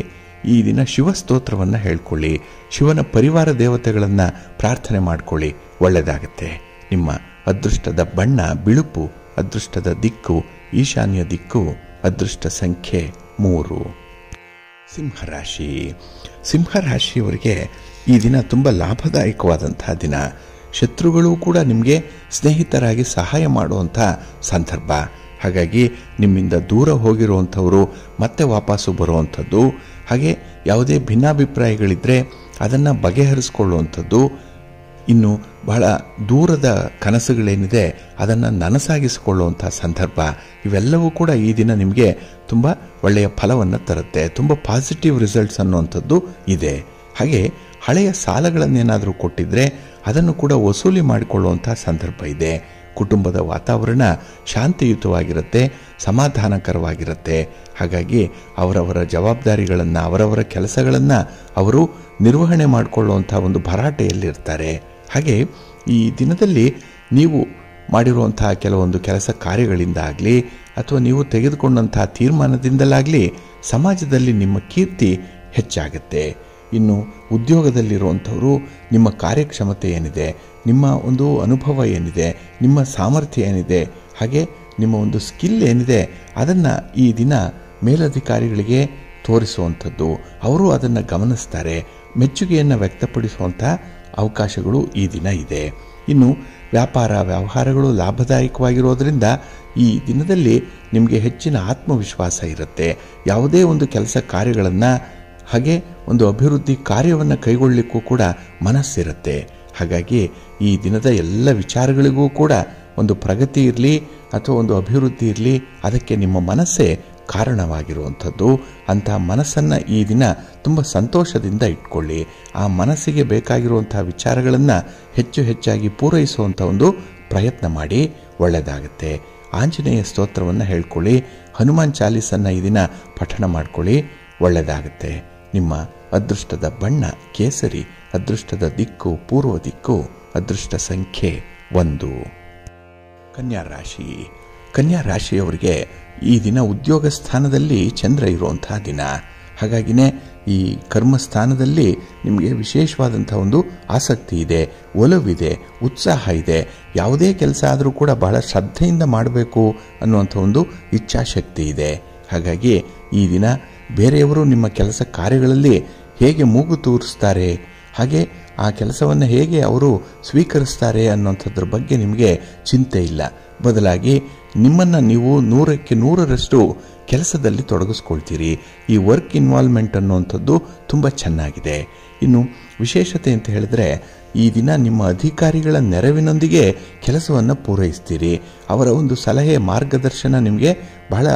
ಈ ದಿನ ಶಿವಸ್ತೋತ್ರವನ್ನು ಹೇಳ್ಕೊಳ್ಳಿ, ಶಿವನ ಪರಿವಾರ ದೇವತೆಗಳನ್ನು ಪ್ರಾರ್ಥನೆ ಮಾಡಿಕೊಳ್ಳಿ, ಒಳ್ಳೆಯದಾಗುತ್ತೆ. ನಿಮ್ಮ ಅದೃಷ್ಟದ ಬಣ್ಣ ಬಿಳುಪು, ಅದೃಷ್ಟದ ದಿಕ್ಕು ಈಶಾನ್ಯ ದಿಕ್ಕು, ಅದೃಷ್ಟ ಸಂಖ್ಯೆ 3. ಸಿಂಹರಾಶಿ. ಸಿಂಹರಾಶಿಯವರಿಗೆ ಈ ದಿನ ತುಂಬ ಲಾಭದಾಯಕವಾದಂಥ ದಿನ. ಶತ್ರುಗಳು ಕೂಡ ನಿಮಗೆ ಸ್ನೇಹಿತರಾಗಿ ಸಹಾಯ ಮಾಡುವಂಥ ಸಂದರ್ಭ. ಹಾಗಾಗಿ ನಿಮ್ಮಿಂದ ದೂರ ಹೋಗಿರುವಂಥವರು ಮತ್ತೆ ವಾಪಸ್ಸು ಬರುವಂಥದ್ದು. ಹಾಗೆ ಯಾವುದೇ ಭಿನ್ನಾಭಿಪ್ರಾಯಗಳಿದ್ದರೆ ಅದನ್ನು ಬಗೆಹರಿಸ್ಕೊಳ್ಳುವಂಥದ್ದು. ಇನ್ನು ಬಹಳ ದೂರದ ಕನಸುಗಳೇನಿದೆ ಅದನ್ನು ನನಸಾಗಿಸಿಕೊಳ್ಳುವಂಥ ಸಂದರ್ಭ. ಇವೆಲ್ಲವೂ ಕೂಡ ಈ ದಿನ ನಿಮಗೆ ತುಂಬ ಒಳ್ಳೆಯ ಫಲವನ್ನು ತರುತ್ತೆ. ತುಂಬ ಪಾಸಿಟಿವ್ ರಿಸಲ್ಟ್ಸ್ ಅನ್ನುವಂಥದ್ದು ಇದೆ. ಹಾಗೆ ಹಳೆಯ ಸಾಲಗಳನ್ನೇನಾದರೂ ಕೊಟ್ಟಿದ್ದರೆ ಅದನ್ನು ಕೂಡ ವಸೂಲಿ ಮಾಡಿಕೊಳ್ಳುವಂಥ ಸಂದರ್ಭ ಇದೆ. ಕುಟುಂಬದ ವಾತಾವರಣ ಶಾಂತಿಯುತವಾಗಿರುತ್ತೆ, ಸಮಾಧಾನಕರವಾಗಿರುತ್ತೆ. ಹಾಗಾಗಿ ಅವರವರ ಜವಾಬ್ದಾರಿಗಳನ್ನು, ಅವರವರ ಕೆಲಸಗಳನ್ನು ಅವರು ನಿರ್ವಹಣೆ ಮಾಡಿಕೊಳ್ಳುವಂಥ ಒಂದು ಭರಾಟೆಯಲ್ಲಿರ್ತಾರೆ. ಹಾಗೆ ಈ ದಿನದಲ್ಲಿ ನೀವು ಮಾಡಿರುವಂತಹ ಕೆಲವೊಂದು ಕೆಲಸ ಕಾರ್ಯಗಳಿಂದ ಆಗಲಿ ಅಥವಾ ನೀವು ತೆಗೆದುಕೊಂಡಂತಹ ತೀರ್ಮಾನದಿಂದಲಾಗಲಿ ಸಮಾಜದಲ್ಲಿ ನಿಮ್ಮ ಕೀರ್ತಿ ಹೆಚ್ಚಾಗುತ್ತೆ. ಇನ್ನು ಉದ್ಯೋಗದಲ್ಲಿರುವಂಥವರು ನಿಮ್ಮ ಕಾರ್ಯಕ್ಷಮತೆ ಏನಿದೆ, ನಿಮ್ಮ ಒಂದು ಅನುಭವ ಏನಿದೆ, ನಿಮ್ಮ ಸಾಮರ್ಥ್ಯ ಏನಿದೆ, ಹಾಗೆ ನಿಮ್ಮ ಒಂದು ಸ್ಕಿಲ್ ಏನಿದೆ ಅದನ್ನು ಈ ದಿನ ಮೇಲಧಿಕಾರಿಗಳಿಗೆ ತೋರಿಸುವಂಥದ್ದು. ಅವರು ಅದನ್ನು ಗಮನಿಸ್ತಾರೆ, ಮೆಚ್ಚುಗೆಯನ್ನು ವ್ಯಕ್ತಪಡಿಸುವಂಥ ಅವಕಾಶಗಳು ಈ ದಿನ ಇದೆ. ಇನ್ನು ವ್ಯಾಪಾರ ವ್ಯವಹಾರಗಳು ಲಾಭದಾಯಕವಾಗಿರೋದ್ರಿಂದ ಈ ದಿನದಲ್ಲಿ ನಿಮಗೆ ಹೆಚ್ಚಿನ ಆತ್ಮವಿಶ್ವಾಸ ಇರುತ್ತೆ. ಯಾವುದೇ ಒಂದು ಕೆಲಸ ಕಾರ್ಯಗಳನ್ನು ಹಾಗೆ ಒಂದು ಅಭಿವೃದ್ಧಿ ಕಾರ್ಯವನ್ನು ಕೈಗೊಳ್ಳಲಿಕ್ಕೂ ಕೂಡ ಮನಸ್ಸಿರುತ್ತೆ. ಹಾಗಾಗಿ ಈ ದಿನದ ಎಲ್ಲ ವಿಚಾರಗಳಿಗೂ ಕೂಡ ಒಂದು ಪ್ರಗತಿ ಇರಲಿ ಅಥವಾ ಒಂದು ಅಭಿವೃದ್ಧಿ ಇರಲಿ, ಅದಕ್ಕೆ ನಿಮ್ಮ ಮನಸ್ಸೇ ಕಾರಣವಾಗಿರುವಂಥದ್ದು. ಅಂತಹ ಮನಸ್ಸನ್ನು ಈ ದಿನ ತುಂಬ ಸಂತೋಷದಿಂದ ಇಟ್ಕೊಳ್ಳಿ. ಆ ಮನಸ್ಸಿಗೆ ಬೇಕಾಗಿರುವಂಥ ವಿಚಾರಗಳನ್ನು ಹೆಚ್ಚಾಗಿ ಪೂರೈಸುವಂಥ ಒಂದು ಪ್ರಯತ್ನ ಮಾಡಿ, ಒಳ್ಳೆಯದಾಗುತ್ತೆ. ಆಂಜನೇಯ ಸ್ತೋತ್ರವನ್ನು ಹೇಳ್ಕೊಳ್ಳಿ. ಹನುಮಾನ್ ಚಾಲೀಸನ್ನು ಈ ದಿನ ಪಠಣ ಮಾಡ್ಕೊಳ್ಳಿ, ಒಳ್ಳೆಯದಾಗುತ್ತೆ. ನಿಮ್ಮ ಅದೃಷ್ಟದ ಬಣ್ಣ ಕೇಸರಿ, ಅದೃಷ್ಟದ ದಿಕ್ಕು ಪೂರ್ವ ದಿಕ್ಕು, ಅದೃಷ್ಟ ಸಂಖ್ಯೆ 1. ಕನ್ಯಾ ರಾಶಿ. ಕನ್ಯಾ ರಾಶಿಯವರಿಗೆ ಈ ದಿನ ಉದ್ಯೋಗ ಸ್ಥಾನದಲ್ಲಿ ಚಂದ್ರ ಇರುವಂತಹ ದಿನ. ಹಾಗಾಗಿನೇ ಈ ಕರ್ಮಸ್ಥಾನದಲ್ಲಿ ನಿಮಗೆ ವಿಶೇಷವಾದಂಥ ಒಂದು ಆಸಕ್ತಿ ಇದೆ, ಒಲವಿದೆ, ಉತ್ಸಾಹ ಇದೆ. ಯಾವುದೇ ಕೆಲಸ ಆದರೂ ಕೂಡ ಬಹಳ ಶ್ರದ್ಧೆಯಿಂದ ಮಾಡಬೇಕು ಅನ್ನುವಂಥ ಒಂದು ಇಚ್ಛಾಶಕ್ತಿ ಇದೆ. ಹಾಗಾಗಿ ಈ ದಿನ ಬೇರೆಯವರು ನಿಮ್ಮ ಕೆಲಸ ಕಾರ್ಯಗಳಲ್ಲಿ ಹೇಗೆ ಮೂಗು ತೂರಿಸ್ತಾರೆ, ಹಾಗೆ ಆ ಕೆಲಸವನ್ನು ಹೇಗೆ ಅವರು ಸ್ವೀಕರಿಸ್ತಾರೆ ಅನ್ನೋಂಥದ್ರ ಬಗ್ಗೆ ನಿಮಗೆ ಚಿಂತೆ ಇಲ್ಲ. ಬದಲಾಗಿ ನಿಮ್ಮನ್ನು ನೀವು 100ಕ್ಕೆ 100ರಷ್ಟು ಕೆಲಸದಲ್ಲಿ ತೊಡಗಿಸ್ಕೊಳ್ತೀರಿ. ಈ ವರ್ಕ್ ಇನ್ವಾಲ್ವ್ಮೆಂಟ್ ಅನ್ನುವಂಥದ್ದು ತುಂಬ ಚೆನ್ನಾಗಿದೆ. ಇನ್ನು ವಿಶೇಷತೆ ಅಂತ ಹೇಳಿದ್ರೆ, ಈ ದಿನ ನಿಮ್ಮ ಅಧಿಕಾರಿಗಳ ನೆರವಿನೊಂದಿಗೆ ಕೆಲಸವನ್ನು ಪೂರೈಸ್ತೀರಿ. ಅವರ ಒಂದು ಸಲಹೆ ಮಾರ್ಗದರ್ಶನ ನಿಮಗೆ ಬಹಳ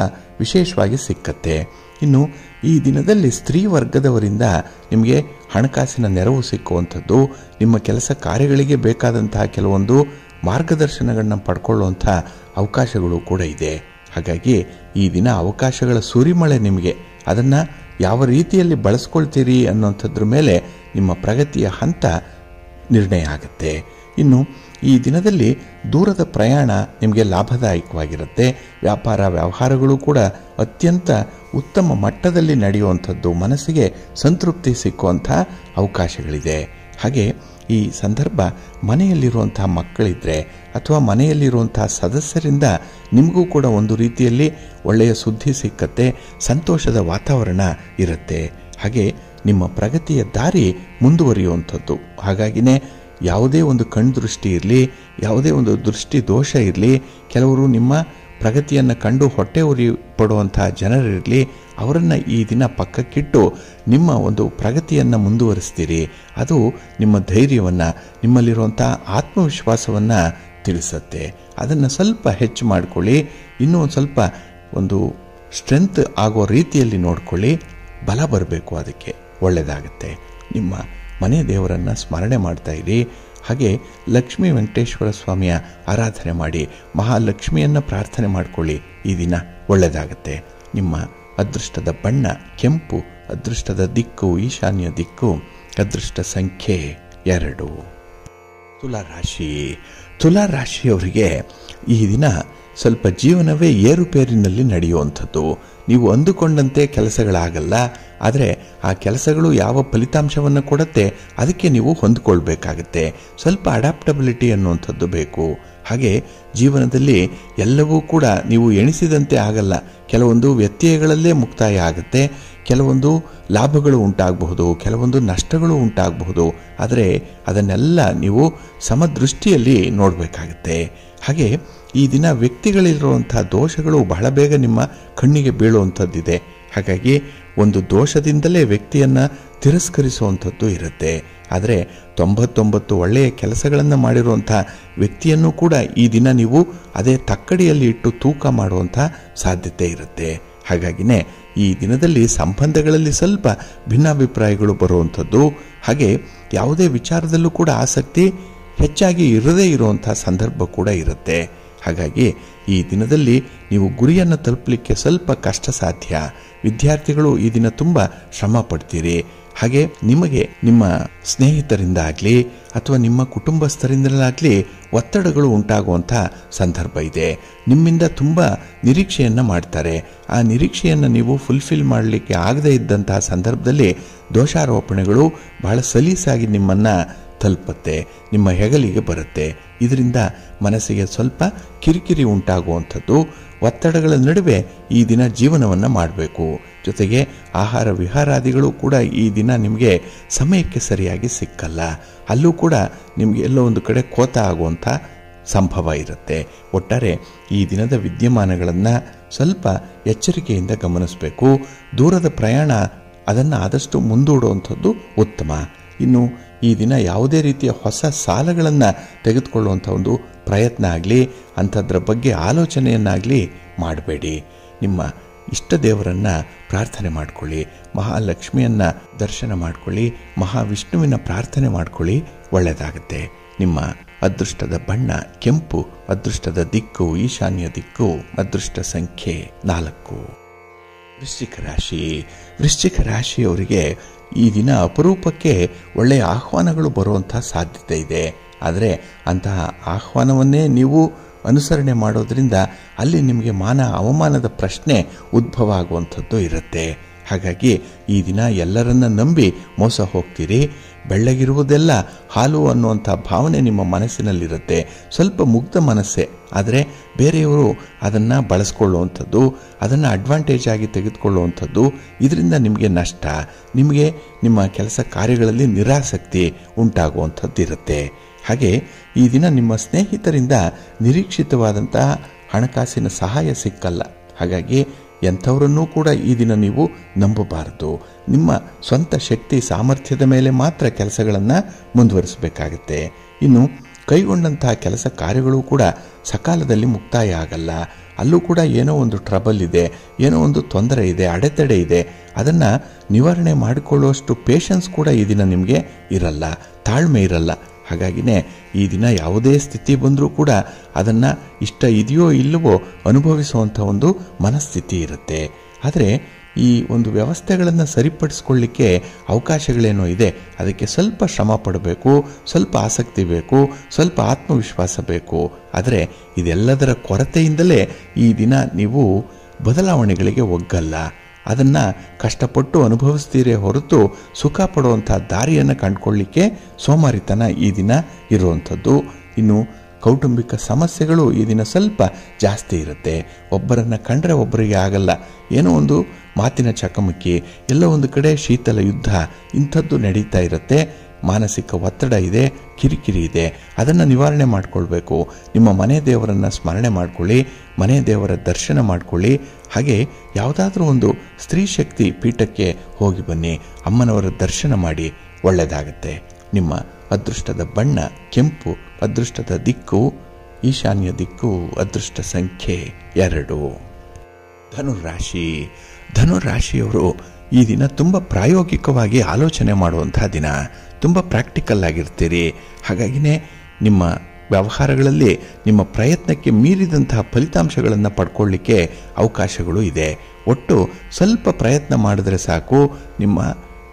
ವಿಶೇಷವಾಗಿ ಸಿಕ್ಕತ್ತೆ. ಇನ್ನು ಈ ದಿನದಲ್ಲಿ ಸ್ತ್ರೀ ವರ್ಗದವರಿಂದ ನಿಮಗೆ ಹಣಕಾಸಿನ ನೆರವು ಸಿಕ್ಕುವಂಥದ್ದು, ನಿಮ್ಮ ಕೆಲಸ ಕಾರ್ಯಗಳಿಗೆ ಬೇಕಾದಂತಹ ಕೆಲವೊಂದು ಮಾರ್ಗದರ್ಶನಗಳನ್ನ ಪಡ್ಕೊಳ್ಳುವಂಥ ಅವಕಾಶಗಳು ಕೂಡ ಇದೆ. ಹಾಗಾಗಿ ಈ ದಿನ ಅವಕಾಶಗಳ ಸುರಿಮಳೆ ನಿಮಗೆ. ಅದನ್ನು ಯಾವ ರೀತಿಯಲ್ಲಿ ಬಳಸ್ಕೊಳ್ತೀರಿ ಅನ್ನೋಂಥದ್ರ ಮೇಲೆ ನಿಮ್ಮ ಪ್ರಗತಿಯ ಹಂತ ನಿರ್ಣಯ ಆಗುತ್ತೆ. ಇನ್ನು ಈ ದಿನದಲ್ಲಿ ದೂರದ ಪ್ರಯಾಣ ನಿಮಗೆ ಲಾಭದಾಯಕವಾಗಿರುತ್ತೆ. ವ್ಯಾಪಾರ ವ್ಯವಹಾರಗಳು ಕೂಡ ಅತ್ಯಂತ ಉತ್ತಮ ಮಟ್ಟದಲ್ಲಿ ನಡೆಯುವಂಥದ್ದು, ಮನಸ್ಸಿಗೆ ಸಂತೃಪ್ತಿ ಸಿಕ್ಕುವಂಥ ಅವಕಾಶಗಳಿದೆ. ಹಾಗೆ ಈ ಸಂದರ್ಭ ಮನೆಯಲ್ಲಿರುವಂಥ ಮಕ್ಕಳಿದ್ರೆ ಅಥವಾ ಮನೆಯಲ್ಲಿರುವಂಥ ಸದಸ್ಯರಿಂದ ನಿಮಗೂ ಕೂಡ ಒಂದು ರೀತಿಯಲ್ಲಿ ಒಳ್ಳೆಯ ಸುದ್ದಿ ಸಿಕ್ಕತ್ತೆ, ಸಂತೋಷದ ವಾತಾವರಣ ಇರುತ್ತೆ. ಹಾಗೆ ನಿಮ್ಮ ಪ್ರಗತಿಯ ದಾರಿ ಮುಂದುವರಿಯುವಂಥದ್ದು. ಹಾಗಾಗಿನೇ ಯಾವುದೇ ಒಂದು ಕಣ್ದೃಷ್ಟಿ ಇರಲಿ, ಯಾವುದೇ ಒಂದು ದೃಷ್ಟಿ ದೋಷ ಇರಲಿ, ಕೆಲವರು ನಿಮ್ಮ ಪ್ರಗತಿಯನ್ನು ಕಂಡು ಹೊಟ್ಟೆ ಉರಿ ಪಡುವಂಥ ಜನರಿರಲಿ, ಅವರನ್ನು ಈ ದಿನ ಪಕ್ಕಕ್ಕಿಟ್ಟು ನಿಮ್ಮ ಒಂದು ಪ್ರಗತಿಯನ್ನು ಮುಂದುವರಿಸ್ತೀರಿ. ಅದು ನಿಮ್ಮ ಧೈರ್ಯವನ್ನು, ನಿಮ್ಮಲ್ಲಿರುವಂಥ ಆತ್ಮವಿಶ್ವಾಸವನ್ನು ತಿಳಿಸುತ್ತೆ. ಅದನ್ನು ಸ್ವಲ್ಪ ಹೆಚ್ಚು ಮಾಡಿಕೊಳ್ಳಿ. ಇನ್ನೂ ಒಂದು ಸ್ವಲ್ಪ ಒಂದು ಸ್ಟ್ರೆಂತ್ ಆಗೋ ರೀತಿಯಲ್ಲಿ ನೋಡ್ಕೊಳ್ಳಿ. ಬಲ ಬರಬೇಕು, ಅದಕ್ಕೆ ಒಳ್ಳೆಯದಾಗುತ್ತೆ. ನಿಮ್ಮ ಮನೆ ದೇವರನ್ನು ಸ್ಮರಣೆ ಮಾಡ್ತಾ ಇರಿ. ಹಾಗೆ ಲಕ್ಷ್ಮೀ ವೆಂಕಟೇಶ್ವರ ಸ್ವಾಮಿಯ ಆರಾಧನೆ ಮಾಡಿ, ಮಹಾಲಕ್ಷ್ಮಿಯನ್ನು ಪ್ರಾರ್ಥನೆ ಮಾಡಿಕೊಳ್ಳಿ. ಈ ದಿನ ಒಳ್ಳೆಯದಾಗುತ್ತೆ. ನಿಮ್ಮ ಅದೃಷ್ಟದ ಬಣ್ಣ ಕೆಂಪು, ಅದೃಷ್ಟದ ದಿಕ್ಕು ಈಶಾನ್ಯ ದಿಕ್ಕು, ಅದೃಷ್ಟ ಸಂಖ್ಯೆ 2. ತುಲಾರಾಶಿ. ತುಲಾರಾಶಿಯವರಿಗೆ ಈ ದಿನ ಸ್ವಲ್ಪ ಜೀವನವೇ ಏರುಪೇರಿನಲ್ಲಿ ನಡೆಯುವಂಥದ್ದು. ನೀವು ಅಂದುಕೊಂಡಂತೆ ಕೆಲಸಗಳಾಗಲ್ಲ, ಆದರೆ ಆ ಕೆಲಸಗಳು ಯಾವ ಫಲಿತಾಂಶವನ್ನು ಕೊಡುತ್ತೆ ಅದಕ್ಕೆ ನೀವು ಹೊಂದಿಕೊಳ್ಬೇಕಾಗತ್ತೆ. ಸ್ವಲ್ಪ ಅಡಾಪ್ಟಬಿಲಿಟಿ ಅನ್ನುವಂಥದ್ದು ಬೇಕು. ಹಾಗೆ ಜೀವನದಲ್ಲಿ ಎಲ್ಲವೂ ಕೂಡ ನೀವು ಎಣಿಸಿದಂತೆ ಆಗಲ್ಲ. ಕೆಲವೊಂದು ವ್ಯತ್ಯಯಗಳಲ್ಲೇ ಮುಕ್ತಾಯ ಆಗುತ್ತೆ. ಕೆಲವೊಂದು ಲಾಭಗಳು ಉಂಟಾಗಬಹುದು, ಕೆಲವೊಂದು ನಷ್ಟಗಳು ಉಂಟಾಗಬಹುದು. ಆದರೆ ಅದನ್ನೆಲ್ಲ ನೀವು ಸಮದೃಷ್ಟಿಯಲ್ಲಿ ನೋಡಬೇಕಾಗುತ್ತೆ. ಹಾಗೆ ಈ ದಿನ ವ್ಯಕ್ತಿಗಳಿರುವಂಥ ದೋಷಗಳು ಬಹಳ ಬೇಗ ನಿಮ್ಮ ಕಣ್ಣಿಗೆ ಬೀಳುವಂಥದ್ದಿದೆ. ಹಾಗಾಗಿ ಒಂದು ದೋಷದಿಂದಲೇ ವ್ಯಕ್ತಿಯನ್ನು ತಿರಸ್ಕರಿಸುವಂಥದ್ದು ಇರುತ್ತೆ. ಆದರೆ 99 ಒಳ್ಳೆಯ ಕೆಲಸಗಳನ್ನು ಮಾಡಿರುವಂಥ ವ್ಯಕ್ತಿಯನ್ನು ಕೂಡ ಈ ದಿನ ನೀವು ಅದೇ ತಕ್ಕಡಿಯಲ್ಲಿ ಇಟ್ಟು ತೂಕ ಮಾಡುವಂಥ ಸಾಧ್ಯತೆ ಇರುತ್ತೆ. ಹಾಗಾಗಿನೇ ಈ ದಿನದಲ್ಲಿ ಸಂಬಂಧಗಳಲ್ಲಿ ಸ್ವಲ್ಪ ಭಿನ್ನಾಭಿಪ್ರಾಯಗಳು ಬರುವಂಥದ್ದು, ಹಾಗೆ ಯಾವುದೇ ವಿಚಾರದಲ್ಲೂ ಕೂಡ ಆಸಕ್ತಿ ಹೆಚ್ಚಾಗಿ ಇರದೇ ಇರುವಂಥ ಸಂದರ್ಭ ಕೂಡ ಇರುತ್ತೆ. ಹಾಗಾಗಿ ಈ ದಿನದಲ್ಲಿ ನೀವು ಗುರಿಯನ್ನು ತಲುಪಲಿಕ್ಕೆ ಸ್ವಲ್ಪ ಕಷ್ಟ ಸಾಧ್ಯ. ವಿದ್ಯಾರ್ಥಿಗಳು ಈ ದಿನ ತುಂಬ ಶ್ರಮ ಪಡ್ತೀರಿ. ಹಾಗೆ ನಿಮಗೆ ನಿಮ್ಮ ಸ್ನೇಹಿತರಿಂದ ಆಗಲಿ ಅಥವಾ ನಿಮ್ಮ ಕುಟುಂಬಸ್ಥರಿಂದಲಾಗಲಿ ಒತ್ತಡಗಳು ಉಂಟಾಗುವಂಥ ಸಂದರ್ಭ ಇದೆ. ನಿಮ್ಮಿಂದ ತುಂಬ ನಿರೀಕ್ಷೆಯನ್ನು ಮಾಡ್ತಾರೆ. ಆ ನಿರೀಕ್ಷೆಯನ್ನು ನೀವು ಫುಲ್ಫಿಲ್ ಮಾಡಲಿಕ್ಕೆ ಆಗದೇ ಇದ್ದಂತಹ ಸಂದರ್ಭದಲ್ಲಿ ದೋಷಾರೋಪಣೆಗಳು ಬಹಳ ಸಲೀಸಾಗಿ ನಿಮ್ಮನ್ನು ತಲುಪುತ್ತೆ, ನಿಮ್ಮ ಹೆಗಲಿಗೆ ಬರುತ್ತೆ. ಇದರಿಂದ ಮನಸ್ಸಿಗೆ ಸ್ವಲ್ಪ ಕಿರಿಕಿರಿ ಉಂಟಾಗುವಂಥದ್ದು. ಒತ್ತಡಗಳ ನಡುವೆ ಈ ದಿನ ಜೀವನವನ್ನು ಮಾಡಬೇಕು. ಜೊತೆಗೆ ಆಹಾರ ವಿಹಾರಾದಿಗಳು ಕೂಡ ಈ ದಿನ ನಿಮಗೆ ಸಮಯಕ್ಕೆ ಸರಿಯಾಗಿ ಸಿಕ್ಕಲ್ಲ. ಅಲ್ಲೂ ಕೂಡ ನಿಮಗೆ ಎಲ್ಲೋ ಒಂದು ಕಡೆ ಕೋತ ಆಗುವಂಥ ಸಂಭವ ಇರುತ್ತೆ. ಒಟ್ಟಾರೆ ಈ ದಿನದ ವಿದ್ಯಮಾನಗಳನ್ನು ಸ್ವಲ್ಪ ಎಚ್ಚರಿಕೆಯಿಂದ ಗಮನಿಸಬೇಕು. ದೂರದ ಪ್ರಯಾಣ ಅದನ್ನು ಆದಷ್ಟು ಮುಂದೂಡುವಂಥದ್ದು ಉತ್ತಮ. ಇನ್ನು ಈ ದಿನ ಯಾವುದೇ ರೀತಿಯ ಹೊಸ ಸಾಲಗಳನ್ನು ತೆಗೆದುಕೊಳ್ಳುವಂಥ ಒಂದು ಪ್ರಯತ್ನ ಆಗಲಿ ಅಂಥದ್ರ ಬಗ್ಗೆ ಆಲೋಚನೆಯನ್ನಾಗಲಿ ಮಾಡಬೇಡಿ. ನಿಮ್ಮ ಇಷ್ಟ ದೇವರನ್ನು ಪ್ರಾರ್ಥನೆ ಮಾಡಿಕೊಳ್ಳಿ, ಮಹಾಲಕ್ಷ್ಮಿಯನ್ನು ದರ್ಶನ ಮಾಡಿಕೊಳ್ಳಿ, ಮಹಾವಿಷ್ಣುವಿನ ಪ್ರಾರ್ಥನೆ ಮಾಡಿಕೊಳ್ಳಿ, ಒಳ್ಳೆಯದಾಗುತ್ತೆ. ನಿಮ್ಮ ಅದೃಷ್ಟದ ಬಣ್ಣ ಕೆಂಪು, ಅದೃಷ್ಟದ ದಿಕ್ಕು ಈಶಾನ್ಯ ದಿಕ್ಕು, ಅದೃಷ್ಟ ಸಂಖ್ಯೆ 4. ವೃಶ್ಚಿಕ ರಾಶಿಯವರಿಗೆ ಈ ದಿನ ಅಪರೂಪಕ್ಕೆ ಒಳ್ಳೆಯ ಆಹ್ವಾನಗಳು ಬರುವಂಥ ಸಾಧ್ಯತೆ ಇದೆ. ಆದರೆ ಅಂತಹ ಆಹ್ವಾನವನ್ನೇ ನೀವು ಅನುಸರಣೆ ಮಾಡೋದ್ರಿಂದ ಅಲ್ಲಿ ನಿಮಗೆ ಮಾನ ಅವಮಾನದ ಪ್ರಶ್ನೆ ಉದ್ಭವ ಆಗುವಂಥದ್ದು ಇರುತ್ತೆ. ಹಾಗಾಗಿ ಈ ದಿನ ಎಲ್ಲರನ್ನ ನಂಬಿ ಮೋಸ ಹೋಗ್ತೀರಿ. ಬೆಳ್ಳಗಿರುವುದೆಲ್ಲ ಹಾಲು ಅನ್ನುವಂಥ ಭಾವನೆ ನಿಮ್ಮ ಮನಸ್ಸಿನಲ್ಲಿರುತ್ತೆ. ಸ್ವಲ್ಪ ಮುಗ್ಧ ಮನಸ್ಸೇ, ಆದರೆ ಬೇರೆಯವರು ಅದನ್ನು ಬಳಸ್ಕೊಳ್ಳುವಂಥದ್ದು, ಅದನ್ನು ಅಡ್ವಾಂಟೇಜ್ ಆಗಿ ತೆಗೆದುಕೊಳ್ಳುವಂಥದ್ದು, ಇದರಿಂದ ನಿಮಗೆ ನಷ್ಟ, ನಿಮಗೆ ನಿಮ್ಮ ಕೆಲಸ ಕಾರ್ಯಗಳಲ್ಲಿ ನಿರಾಸಕ್ತಿ ಉಂಟಾಗುವಂಥದ್ದು ಇರುತ್ತೆ. ಹಾಗೆ ಈ ದಿನ ನಿಮ್ಮ ಸ್ನೇಹಿತರಿಂದ ನಿರೀಕ್ಷಿತವಾದಂತಹ ಹಣಕಾಸಿನ ಸಹಾಯ ಸಿಕ್ಕಲ್ಲ. ಹಾಗಾಗಿ ಎಂಥವರನ್ನೂ ಕೂಡ ಈ ದಿನ ನೀವು ನಂಬಬಾರದು. ನಿಮ್ಮ ಸ್ವಂತ ಶಕ್ತಿ ಸಾಮರ್ಥ್ಯದ ಮೇಲೆ ಮಾತ್ರ ಕೆಲಸಗಳನ್ನು ಮುಂದುವರಿಸಬೇಕಾಗತ್ತೆ. ಇನ್ನು ಕೈಗೊಂಡಂತಹ ಕೆಲಸ ಕಾರ್ಯಗಳು ಕೂಡ ಸಕಾಲದಲ್ಲಿ ಮುಕ್ತಾಯ ಆಗಲ್ಲ. ಅಲ್ಲೂ ಕೂಡ ಏನೋ ಒಂದು ಟ್ರಬಲ್ ಇದೆ, ಏನೋ ಒಂದು ತೊಂದರೆ ಇದೆ, ಅಡೆತಡೆ ಇದೆ. ಅದನ್ನು ನಿವಾರಣೆ ಮಾಡಿಕೊಳ್ಳುವಷ್ಟು ಪೇಷನ್ಸ್ ಕೂಡ ಈ ದಿನ ನಿಮಗೆ ಇರಲ್ಲ, ತಾಳ್ಮೆ ಇರಲ್ಲ. ಹಾಗಾಗಿನೇ ಈ ದಿನ ಯಾವುದೇ ಸ್ಥಿತಿ ಬಂದರೂ ಕೂಡ ಅದನ್ನು ಇಷ್ಟ ಇದೆಯೋ ಇಲ್ಲವೋ ಅನುಭವಿಸುವಂಥ ಒಂದು ಮನಸ್ಥಿತಿ ಇರುತ್ತೆ. ಆದರೆ ಈ ಒಂದು ವ್ಯವಸ್ಥೆಗಳನ್ನು ಸರಿಪಡಿಸ್ಕೊಳ್ಳಿಕ್ಕೆ ಅವಕಾಶಗಳೇನೋ ಇದೆ. ಅದಕ್ಕೆ ಸ್ವಲ್ಪ ಶ್ರಮ ಪಡಬೇಕು, ಸ್ವಲ್ಪ ಆಸಕ್ತಿ ಬೇಕು, ಸ್ವಲ್ಪ ಆತ್ಮವಿಶ್ವಾಸ ಬೇಕು. ಆದರೆ ಇದೆಲ್ಲದರ ಕೊರತೆಯಿಂದಲೇ ಈ ದಿನ ನೀವು ಬದಲಾವಣೆಗಳಿಗೆ ಒಗ್ಗಲ್ಲ. ಅದನ್ನು ಕಷ್ಟಪಟ್ಟು ಅನುಭವಿಸ್ತೀರೇ ಹೊರತು ಸುಖ ಪಡುವಂಥ ದಾರಿಯನ್ನು ಕಂಡುಕೊಳ್ಳಿಕ್ಕೆ ಸೋಮಾರಿತನ ಈ ದಿನ ಇರುವಂಥದ್ದು. ಇನ್ನು ಕೌಟುಂಬಿಕ ಸಮಸ್ಯೆಗಳು ಈ ದಿನ ಸ್ವಲ್ಪ ಜಾಸ್ತಿ ಇರುತ್ತೆ. ಒಬ್ಬರನ್ನು ಕಂಡ್ರೆ ಒಬ್ಬರಿಗೆ ಆಗಲ್ಲ, ಏನೋ ಒಂದು ಮಾತಿನ ಚಕಮಕಿ, ಎಲ್ಲೋ ಒಂದು ಕಡೆ ಶೀತಲ ಯುದ್ಧ ಇಂಥದ್ದು ನಡೀತಾ ಇರುತ್ತೆ. ಮಾನಸಿಕ ಒತ್ತಡ ಇದೆ, ಕಿರಿಕಿರಿ ಇದೆ. ಅದನ್ನು ನಿವಾರಣೆ ಮಾಡಿಕೊಳ್ಬೇಕು. ನಿಮ್ಮ ಮನೆ ದೇವರನ್ನು ಸ್ಮರಣೆ ಮಾಡಿಕೊಳ್ಳಿ, ಮನೆ ದೇವರ ದರ್ಶನ ಮಾಡಿಕೊಳ್ಳಿ. ಹಾಗೆ ಯಾವುದಾದ್ರೂ ಒಂದು ಸ್ತ್ರೀ ಶಕ್ತಿ ಪೀಠಕ್ಕೆ ಹೋಗಿ ಬನ್ನಿ, ಅಮ್ಮನವರ ದರ್ಶನ ಮಾಡಿ, ಒಳ್ಳೆಯದಾಗತ್ತೆ. ನಿಮ್ಮ ಅದೃಷ್ಟದ ಬಣ್ಣ ಕೆಂಪು, ಅದೃಷ್ಟದ ದಿಕ್ಕು ಈಶಾನ್ಯ ದಿಕ್ಕು, ಅದೃಷ್ಟ ಸಂಖ್ಯೆ 2. ಧನುರಾಶಿಯವರು ಈ ದಿನ ತುಂಬ ಪ್ರಾಯೋಗಿಕವಾಗಿ ಆಲೋಚನೆ ಮಾಡುವಂಥ ದಿನ. ತುಂಬ ಪ್ರಾಕ್ಟಿಕಲ್ ಆಗಿರ್ತೀರಿ. ಹಾಗಾಗಿನೇ ನಿಮ್ಮ ವ್ಯವಹಾರಗಳಲ್ಲಿ ನಿಮ್ಮ ಪ್ರಯತ್ನಕ್ಕೆ ಮೀರಿದಂತಹ ಫಲಿತಾಂಶಗಳನ್ನು ಪಡ್ಕೊಳ್ಳಿಕ್ಕೆ ಅವಕಾಶಗಳು ಇದೆ. ಒಟ್ಟು ಸ್ವಲ್ಪ ಪ್ರಯತ್ನ ಮಾಡಿದ್ರೆ ಸಾಕು, ನಿಮ್ಮ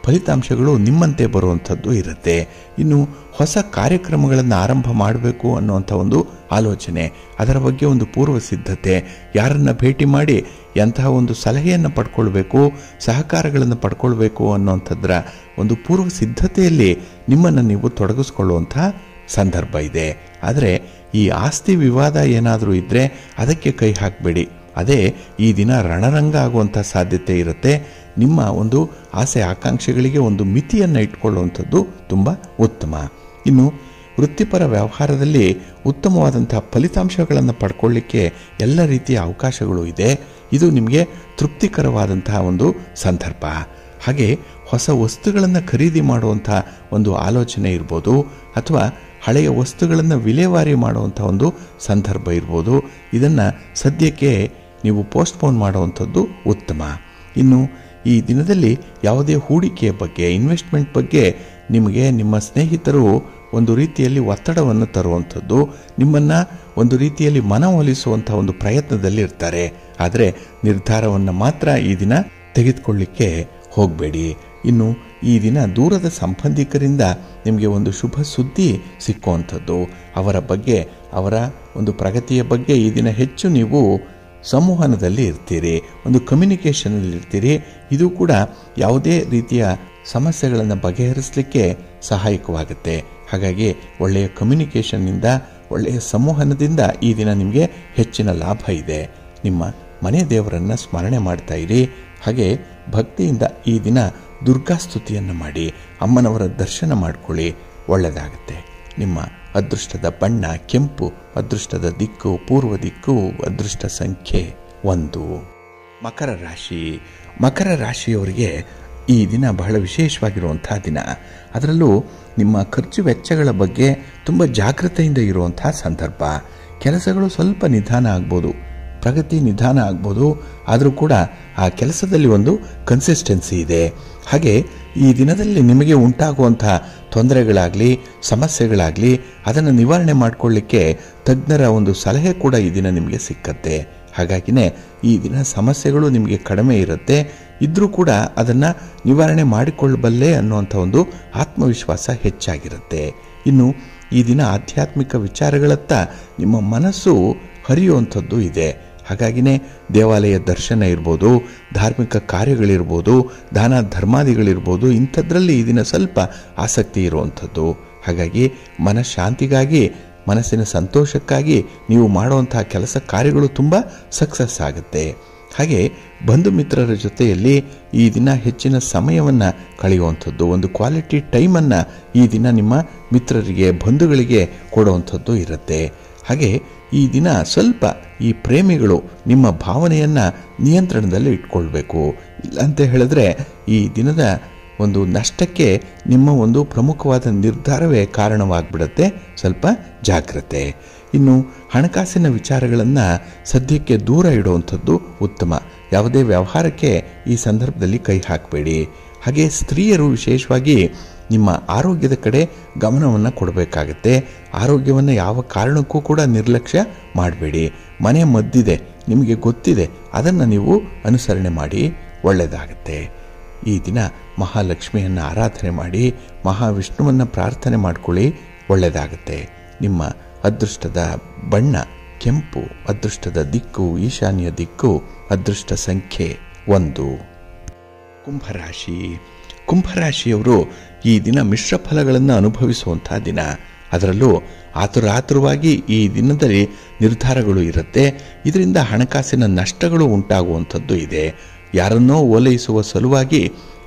ಫಲಿತಾಂಶಗಳು ನಿಮ್ಮಂತೆ ಬರುವಂಥದ್ದು ಇರುತ್ತೆ. ಇನ್ನು ಹೊಸ ಕಾರ್ಯಕ್ರಮಗಳನ್ನು ಆರಂಭ ಮಾಡಬೇಕು ಅನ್ನುವಂಥ ಒಂದು ಆಲೋಚನೆ, ಅದರ ಬಗ್ಗೆ ಒಂದು ಪೂರ್ವ ಸಿದ್ಧತೆ, ಯಾರನ್ನು ಭೇಟಿ ಮಾಡಿ ಎಂತಹ ಒಂದು ಸಲಹೆಯನ್ನು ಪಡ್ಕೊಳ್ಬೇಕು, ಸಹಕಾರಗಳನ್ನು ಪಡ್ಕೊಳ್ಬೇಕು ಅನ್ನೋಂಥದ್ರ ಒಂದು ಪೂರ್ವ ಸಿದ್ಧತೆಯಲ್ಲಿ ನಿಮ್ಮನ್ನು ನೀವು ತೊಡಗಿಸ್ಕೊಳ್ಳುವಂಥ ಸಂದರ್ಭ ಇದೆ. ಆದರೆ ಈ ಆಸ್ತಿ ವಿವಾದ ಏನಾದರೂ ಇದ್ದರೆ ಅದಕ್ಕೆ ಕೈ ಹಾಕಬೇಡಿ. ಅದೇ ಈ ದಿನ ರಣರಂಗ ಆಗುವಂಥ ಸಾಧ್ಯತೆ ಇರುತ್ತೆ. ನಿಮ್ಮ ಒಂದು ಆಸೆ ಆಕಾಂಕ್ಷೆಗಳಿಗೆ ಒಂದು ಮಿತಿಯನ್ನು ಇಟ್ಕೊಳ್ಳುವಂಥದ್ದು ತುಂಬ ಉತ್ತಮ. ಇನ್ನು ವೃತ್ತಿಪರ ವ್ಯವಹಾರದಲ್ಲಿ ಉತ್ತಮವಾದಂಥ ಫಲಿತಾಂಶಗಳನ್ನು ಪಡ್ಕೊಳ್ಳಿಕ್ಕೆ ಎಲ್ಲ ರೀತಿಯ ಅವಕಾಶಗಳು ಇದೆ. ಇದು ನಿಮಗೆ ತೃಪ್ತಿಕರವಾದಂತಹ ಒಂದು ಸಂದರ್ಭ. ಹಾಗೆ ಹೊಸ ವಸ್ತುಗಳನ್ನು ಖರೀದಿ ಮಾಡುವಂಥ ಒಂದು ಆಲೋಚನೆ ಇರ್ಬೋದು, ಅಥವಾ ಹಳೆಯ ವಸ್ತುಗಳನ್ನು ವಿಲೇವಾರಿ ಮಾಡುವಂಥ ಒಂದು ಸಂದರ್ಭ ಇರ್ಬೋದು. ಇದನ್ನು ಸದ್ಯಕ್ಕೆ ನೀವು ಪೋಸ್ಟ್ಪೋನ್ ಮಾಡುವಂಥದ್ದು ಉತ್ತಮ. ಇನ್ನು ಈ ದಿನದಲ್ಲಿ ಯಾವುದೇ ಹೂಡಿಕೆಯ ಬಗ್ಗೆ, ಇನ್ವೆಸ್ಟ್ಮೆಂಟ್ ಬಗ್ಗೆ ನಿಮಗೆ ನಿಮ್ಮ ಸ್ನೇಹಿತರು ಒಂದು ರೀತಿಯಲ್ಲಿ ಒತ್ತಡವನ್ನು ತರುವಂಥದ್ದು, ನಿಮ್ಮನ್ನು ಒಂದು ರೀತಿಯಲ್ಲಿ ಮನವೊಲಿಸುವಂಥ ಒಂದು ಪ್ರಯತ್ನದಲ್ಲಿ ಇರ್ತಾರೆ. ಆದರೆ ನಿರ್ಧಾರವನ್ನು ಮಾತ್ರ ಈ ದಿನ ತೆಗೆದುಕೊಳ್ಳಿಕ್ಕೆ ಹೋಗಬೇಡಿ. ಇನ್ನು ಈ ದಿನ ದೂರದ ಸಂಬಂಧಿಕರಿಂದ ನಿಮಗೆ ಒಂದು ಶುಭ ಸುದ್ದಿ ಸಿಕ್ಕುವಂಥದ್ದು, ಅವರ ಬಗ್ಗೆ, ಅವರ ಒಂದು ಪ್ರಗತಿಯ ಬಗ್ಗೆ ಈ ದಿನ ಹೆಚ್ಚು ನೀವು ಸಂವಹನದಲ್ಲಿ ಇರ್ತೀರಿ, ಒಂದು ಕಮ್ಯುನಿಕೇಷನಲ್ಲಿ ಇರ್ತೀರಿ. ಇದು ಕೂಡ ಯಾವುದೇ ರೀತಿಯ ಸಮಸ್ಯೆಗಳನ್ನು ಬಗೆಹರಿಸಲಿಕ್ಕೆ ಸಹಾಯಕವಾಗುತ್ತೆ. ಹಾಗಾಗಿ ಒಳ್ಳೆಯ ಕಮ್ಯುನಿಕೇಷನ್ನಿಂದ, ಒಳ್ಳೆಯ ಸಂವಹನದಿಂದ ಈ ದಿನ ನಿಮಗೆ ಹೆಚ್ಚಿನ ಲಾಭ ಇದೆ. ನಿಮ್ಮ ಮನೆ ದೇವರನ್ನು ಸ್ಮರಣೆ ಮಾಡ್ತಾ ಇರಿ. ಹಾಗೆ ಭಕ್ತಿಯಿಂದ ಈ ದಿನ ದುರ್ಗಾಸ್ತುತಿಯನ್ನು ಮಾಡಿ ಅಮ್ಮನವರ ದರ್ಶನ ಮಾಡಿಕೊಳ್ಳಿ, ಒಳ್ಳೆಯದಾಗುತ್ತೆ. ನಿಮ್ಮ ಅದೃಷ್ಟದ ಬಣ್ಣ ಕೆಂಪು, ಅದೃಷ್ಟದ ದಿಕ್ಕು ಪೂರ್ವ ದಿಕ್ಕು, ಅದೃಷ್ಟ ಸಂಖ್ಯೆ 1. ಮಕರ ರಾಶಿ. ಮಕರ ರಾಶಿಯವರಿಗೆ ಈ ದಿನ ಬಹಳ ವಿಶೇಷವಾಗಿರುವಂಥ ದಿನ. ಅದರಲ್ಲೂ ನಿಮ್ಮ ಖರ್ಚು ವೆಚ್ಚಗಳ ಬಗ್ಗೆ ತುಂಬ ಜಾಗೃತೆಯಿಂದ ಇರುವಂಥ ಸಂದರ್ಭ. ಕೆಲಸಗಳು ಸ್ವಲ್ಪ ನಿಧಾನ ಆಗ್ಬೋದು, ಪ್ರಗತಿ ನಿಧಾನ ಆಗ್ಬೋದು, ಆದರೂ ಕೂಡ ಆ ಕೆಲಸದಲ್ಲಿ ಒಂದು ಕನ್ಸಿಸ್ಟೆನ್ಸಿ ಇದೆ. ಹಾಗೆ ಈ ದಿನದಲ್ಲಿ ನಿಮಗೆ ಉಂಟಾಗುವಂಥ ತೊಂದರೆಗಳಾಗಲಿ ಸಮಸ್ಯೆಗಳಾಗಲಿ ಅದನ್ನು ನಿವಾರಣೆ ಮಾಡಿಕೊಳ್ಳಿಕ್ಕೆ ತಜ್ಞರ ಒಂದು ಸಲಹೆ ಕೂಡ ಈ ದಿನ ನಿಮಗೆ ಸಿಕ್ಕತ್ತೆ. ಹಾಗಾಗಿನೇ ಈ ದಿನ ಸಮಸ್ಯೆಗಳು ನಿಮಗೆ ಕಡಿಮೆ ಇರುತ್ತೆ, ಇದ್ರೂ ಕೂಡ ಅದನ್ನು ನಿವಾರಣೆ ಮಾಡಿಕೊಳ್ಳಬಲ್ಲೆ ಅನ್ನುವಂಥ ಒಂದು ಆತ್ಮವಿಶ್ವಾಸ ಹೆಚ್ಚಾಗಿರುತ್ತೆ. ಇನ್ನು ಈ ದಿನ ಆಧ್ಯಾತ್ಮಿಕ ವಿಚಾರಗಳತ್ತ ನಿಮ್ಮ ಮನಸ್ಸು ಹರಿಯುವಂಥದ್ದು ಇದೆ. ಹಾಗಾಗಿನೇ ದೇವಾಲಯ ದರ್ಶನ ಇರ್ಬೋದು, ಧಾರ್ಮಿಕ ಕಾರ್ಯಗಳಿರ್ಬೋದು, ದಾನ ಧರ್ಮಾದಿಗಳಿರ್ಬೋದು, ಇಂಥದ್ರಲ್ಲಿ ಈ ದಿನ ಸ್ವಲ್ಪ ಆಸಕ್ತಿ ಇರುವಂಥದ್ದು. ಹಾಗಾಗಿ ಮನಃಶಾಂತಿಗಾಗಿ, ಮನಸ್ಸಿನ ಸಂತೋಷಕ್ಕಾಗಿ ನೀವು ಮಾಡುವಂತಹ ಕೆಲಸ ಕಾರ್ಯಗಳು ತುಂಬ ಸಕ್ಸಸ್ ಆಗುತ್ತೆ. ಹಾಗೆ ಬಂಧು ಮಿತ್ರರ ಜೊತೆಯಲ್ಲಿ ಈ ದಿನ ಹೆಚ್ಚಿನ ಸಮಯವನ್ನು ಕಳೆಯುವಂಥದ್ದು, ಒಂದು ಕ್ವಾಲಿಟಿ ಟೈಮನ್ನು ಈ ದಿನ ನಿಮ್ಮ ಮಿತ್ರರಿಗೆ ಬಂಧುಗಳಿಗೆ ಕೊಡುವಂಥದ್ದು ಇರುತ್ತೆ. ಹಾಗೆ ಈ ದಿನ ಸ್ವಲ್ಪ ಈ ಪ್ರೇಮಿಗಳು ನಿಮ್ಮ ಭಾವನೆಯನ್ನು ನಿಯಂತ್ರಣದಲ್ಲಿ ಇಟ್ಕೊಳ್ಬೇಕು. ಇಲ್ಲಂತ ಹೇಳಿದ್ರೆ ಈ ದಿನದ ಒಂದು ನಷ್ಟಕ್ಕೆ ನಿಮ್ಮ ಒಂದು ಪ್ರಮುಖವಾದ ನಿರ್ಧಾರವೇ ಕಾರಣವಾಗಿಬಿಡುತ್ತೆ. ಸ್ವಲ್ಪ ಜಾಗ್ರತೆ. ಇನ್ನು ಹಣಕಾಸಿನ ವಿಚಾರಗಳನ್ನು ಸದ್ಯಕ್ಕೆ ದೂರ ಇಡುವಂಥದ್ದು ಉತ್ತಮ. ಯಾವುದೇ ವ್ಯವಹಾರಕ್ಕೆ ಈ ಸಂದರ್ಭದಲ್ಲಿ ಕೈ ಹಾಕಬೇಡಿ. ಹಾಗೆ ಸ್ತ್ರೀಯರು ವಿಶೇಷವಾಗಿ ನಿಮ್ಮ ಆರೋಗ್ಯದ ಕಡೆ ಗಮನವನ್ನು ಕೊಡಬೇಕಾಗತ್ತೆ. ಆರೋಗ್ಯವನ್ನು ಯಾವ ಕಾರಣಕ್ಕೂ ಕೂಡ ನಿರ್ಲಕ್ಷ್ಯ ಮಾಡಬೇಡಿ. ಮನೆ ಮದ್ದಿದೆ, ನಿಮಗೆ ಗೊತ್ತಿದೆ, ಅದನ್ನು ನೀವು ಅನುಸರಣೆ ಮಾಡಿ, ಒಳ್ಳೆಯದಾಗತ್ತೆ. ಈ ದಿನ ಮಹಾಲಕ್ಷ್ಮಿಯನ್ನು ಆರಾಧನೆ ಮಾಡಿ, ಮಹಾವಿಷ್ಣುವನ್ನು ಪ್ರಾರ್ಥನೆ ಮಾಡಿಕೊಳ್ಳಿ, ಒಳ್ಳೆಯದಾಗತ್ತೆ. ನಿಮ್ಮ ಅದೃಷ್ಟದ ಬಣ್ಣ ಕೆಂಪು, ಅದೃಷ್ಟದ ದಿಕ್ಕು ಈಶಾನ್ಯ ದಿಕ್ಕು, ಅದೃಷ್ಟ ಸಂಖ್ಯೆ 1. ಕುಂಭರಾಶಿ. ಕುಂಭರಾಶಿಯವರು ಈ ದಿನ ಮಿಶ್ರ ಫಲಗಳನ್ನು ಅನುಭವಿಸುವಂಥ ದಿನ. ಅದರಲ್ಲೂ ಆತುರಾತುರವಾಗಿ ಈ ದಿನದಲ್ಲಿ ನಿರ್ಧಾರಗಳು ಇರುತ್ತೆ. ಇದರಿಂದ ಹಣಕಾಸಿನ ನಷ್ಟಗಳು ಉಂಟಾಗುವಂಥದ್ದು ಇದೆ. ಯಾರನ್ನೋ ಓಲೈಸುವ ಸಲುವಾಗಿ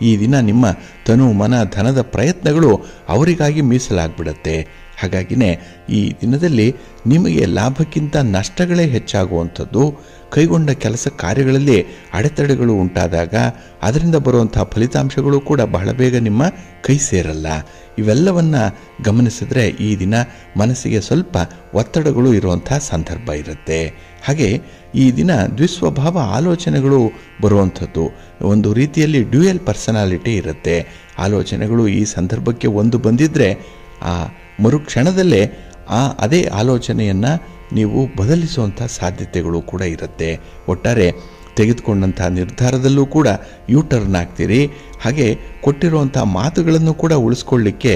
ಈ ದಿನ ನಿಮ್ಮ ತನು ಮನ ಧನದ ಪ್ರಯತ್ನಗಳು ಅವರಿಗಾಗಿ ಮೀಸಲಾಗ್ಬಿಡತ್ತೆ. ಹಾಗಾಗಿನೇ ಈ ದಿನದಲ್ಲಿ ನಿಮಗೆ ಲಾಭಕ್ಕಿಂತ ನಷ್ಟಗಳೇ ಹೆಚ್ಚಾಗುವಂಥದ್ದು. ಕೈಗೊಂಡ ಕೆಲಸ ಕಾರ್ಯಗಳಲ್ಲಿ ಅಡೆತಡೆಗಳು ಉಂಟಾದಾಗ ಅದರಿಂದ ಬರುವಂಥ ಫಲಿತಾಂಶಗಳು ಕೂಡ ಬಹಳ ಬೇಗ ನಿಮ್ಮ ಕೈ ಸೇರಲ್ಲ. ಇವೆಲ್ಲವನ್ನು ಗಮನಿಸಿದ್ರೆ ಈ ದಿನ ಮನಸ್ಸಿಗೆ ಸ್ವಲ್ಪ ಒತ್ತಡಗಳು ಇರುವಂಥ ಸಂದರ್ಭ ಇರುತ್ತೆ. ಹಾಗೆ ಈ ದಿನ ದ್ವಿಸ್ವಭಾವ ಆಲೋಚನೆಗಳು ಬರುವಂಥದ್ದು, ಒಂದು ರೀತಿಯಲ್ಲಿ ಡ್ಯೂಯಲ್ ಪರ್ಸನಾಲಿಟಿ ಇರುತ್ತೆ. ಆಲೋಚನೆಗಳು ಈ ಸಂದರ್ಭಕ್ಕೆ ಒಂದು ಬಂದಿದ್ದರೆ ಆ ಮರುಕ್ಷಣದಲ್ಲೇ ಅದೇ ಆಲೋಚನೆಯನ್ನು ನೀವು ಬದಲಿಸುವಂಥ ಸಾಧ್ಯತೆಗಳು ಕೂಡ ಇರುತ್ತೆ. ಒಟ್ಟಾರೆ ತೆಗೆದುಕೊಂಡಂಥ ನಿರ್ಧಾರದಲ್ಲೂ ಕೂಡ ಯೂಟರ್ನ್ ಆಗ್ತೀರಿ. ಹಾಗೆ ಕೊಟ್ಟಿರುವಂಥ ಮಾತುಗಳನ್ನು ಕೂಡ ಉಳಿಸ್ಕೊಳ್ಳಿಕ್ಕೆ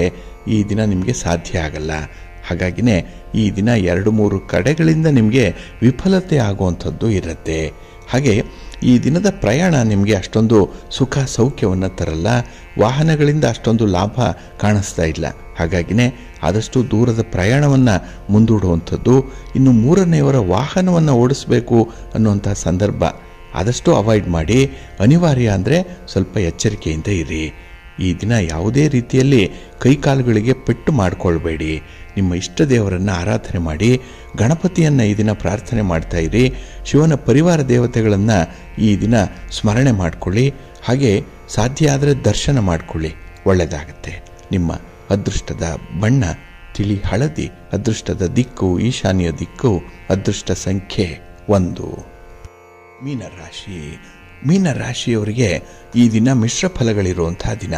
ಈ ದಿನ ನಿಮಗೆ ಸಾಧ್ಯ ಆಗಲ್ಲ. ಹಾಗಾಗಿನೇ ಈ ದಿನ 2-3 ಕಡೆಗಳಿಂದ ನಿಮಗೆ ವಿಫಲತೆ ಆಗುವಂಥದ್ದು ಇರುತ್ತೆ. ಹಾಗೆ ಈ ದಿನದ ಪ್ರಯಾಣ ನಿಮಗೆ ಅಷ್ಟೊಂದು ಸುಖ ಸೌಖ್ಯವನ್ನು ತರಲ್ಲ. ವಾಹನಗಳಿಂದ ಅಷ್ಟೊಂದು ಲಾಭ ಕಾಣಿಸ್ತಾ ಇಲ್ಲ. ಹಾಗಾಗಿನೇ ಆದಷ್ಟು ದೂರದ ಪ್ರಯಾಣವನ್ನು ಮುಂದೂಡುವಂಥದ್ದು. ಇನ್ನು 3ನೇಯವರ ವಾಹನವನ್ನು ಓಡಿಸಬೇಕು ಅನ್ನುವಂಥ ಸಂದರ್ಭ ಆದಷ್ಟು ಅವಾಯ್ಡ್ ಮಾಡಿ. ಅನಿವಾರ್ಯ ಅಂದರೆ ಸ್ವಲ್ಪ ಎಚ್ಚರಿಕೆಯಿಂದ ಇರಿ. ಈ ದಿನ ಯಾವುದೇ ರೀತಿಯಲ್ಲಿ ಕೈಕಾಲುಗಳಿಗೆ ಪೆಟ್ಟು ಮಾಡಿಕೊಳ್ಬೇಡಿ. ನಿಮ್ಮ ಇಷ್ಟ ದೇವರನ್ನು ಆರಾಧನೆ ಮಾಡಿ, ಗಣಪತಿಯನ್ನು ಈ ದಿನ ಪ್ರಾರ್ಥನೆ ಮಾಡ್ತಾ ಇರಿ. ಶಿವನ ಪರಿವಾರ ದೇವತೆಗಳನ್ನು ಈ ದಿನ ಸ್ಮರಣೆ ಮಾಡಿಕೊಳ್ಳಿ. ಹಾಗೆ ಸಾಧ್ಯ ಆದರೆ ದರ್ಶನ ಮಾಡಿಕೊಳ್ಳಿ, ಒಳ್ಳೆಯದಾಗತ್ತೆ. ನಿಮ್ಮ ಅದೃಷ್ಟದ ಬಣ್ಣ ತಿಳಿ ಹಳದಿ, ಅದೃಷ್ಟದ ದಿಕ್ಕು ಈಶಾನ್ಯ ದಿಕ್ಕು, ಅದೃಷ್ಟ ಸಂಖ್ಯೆ 1. ಮೀನರಾಶಿ. ಮೀನರಾಶಿಯವರಿಗೆ ಈ ದಿನ ಮಿಶ್ರ ಫಲಗಳಿರುವಂಥ ದಿನ.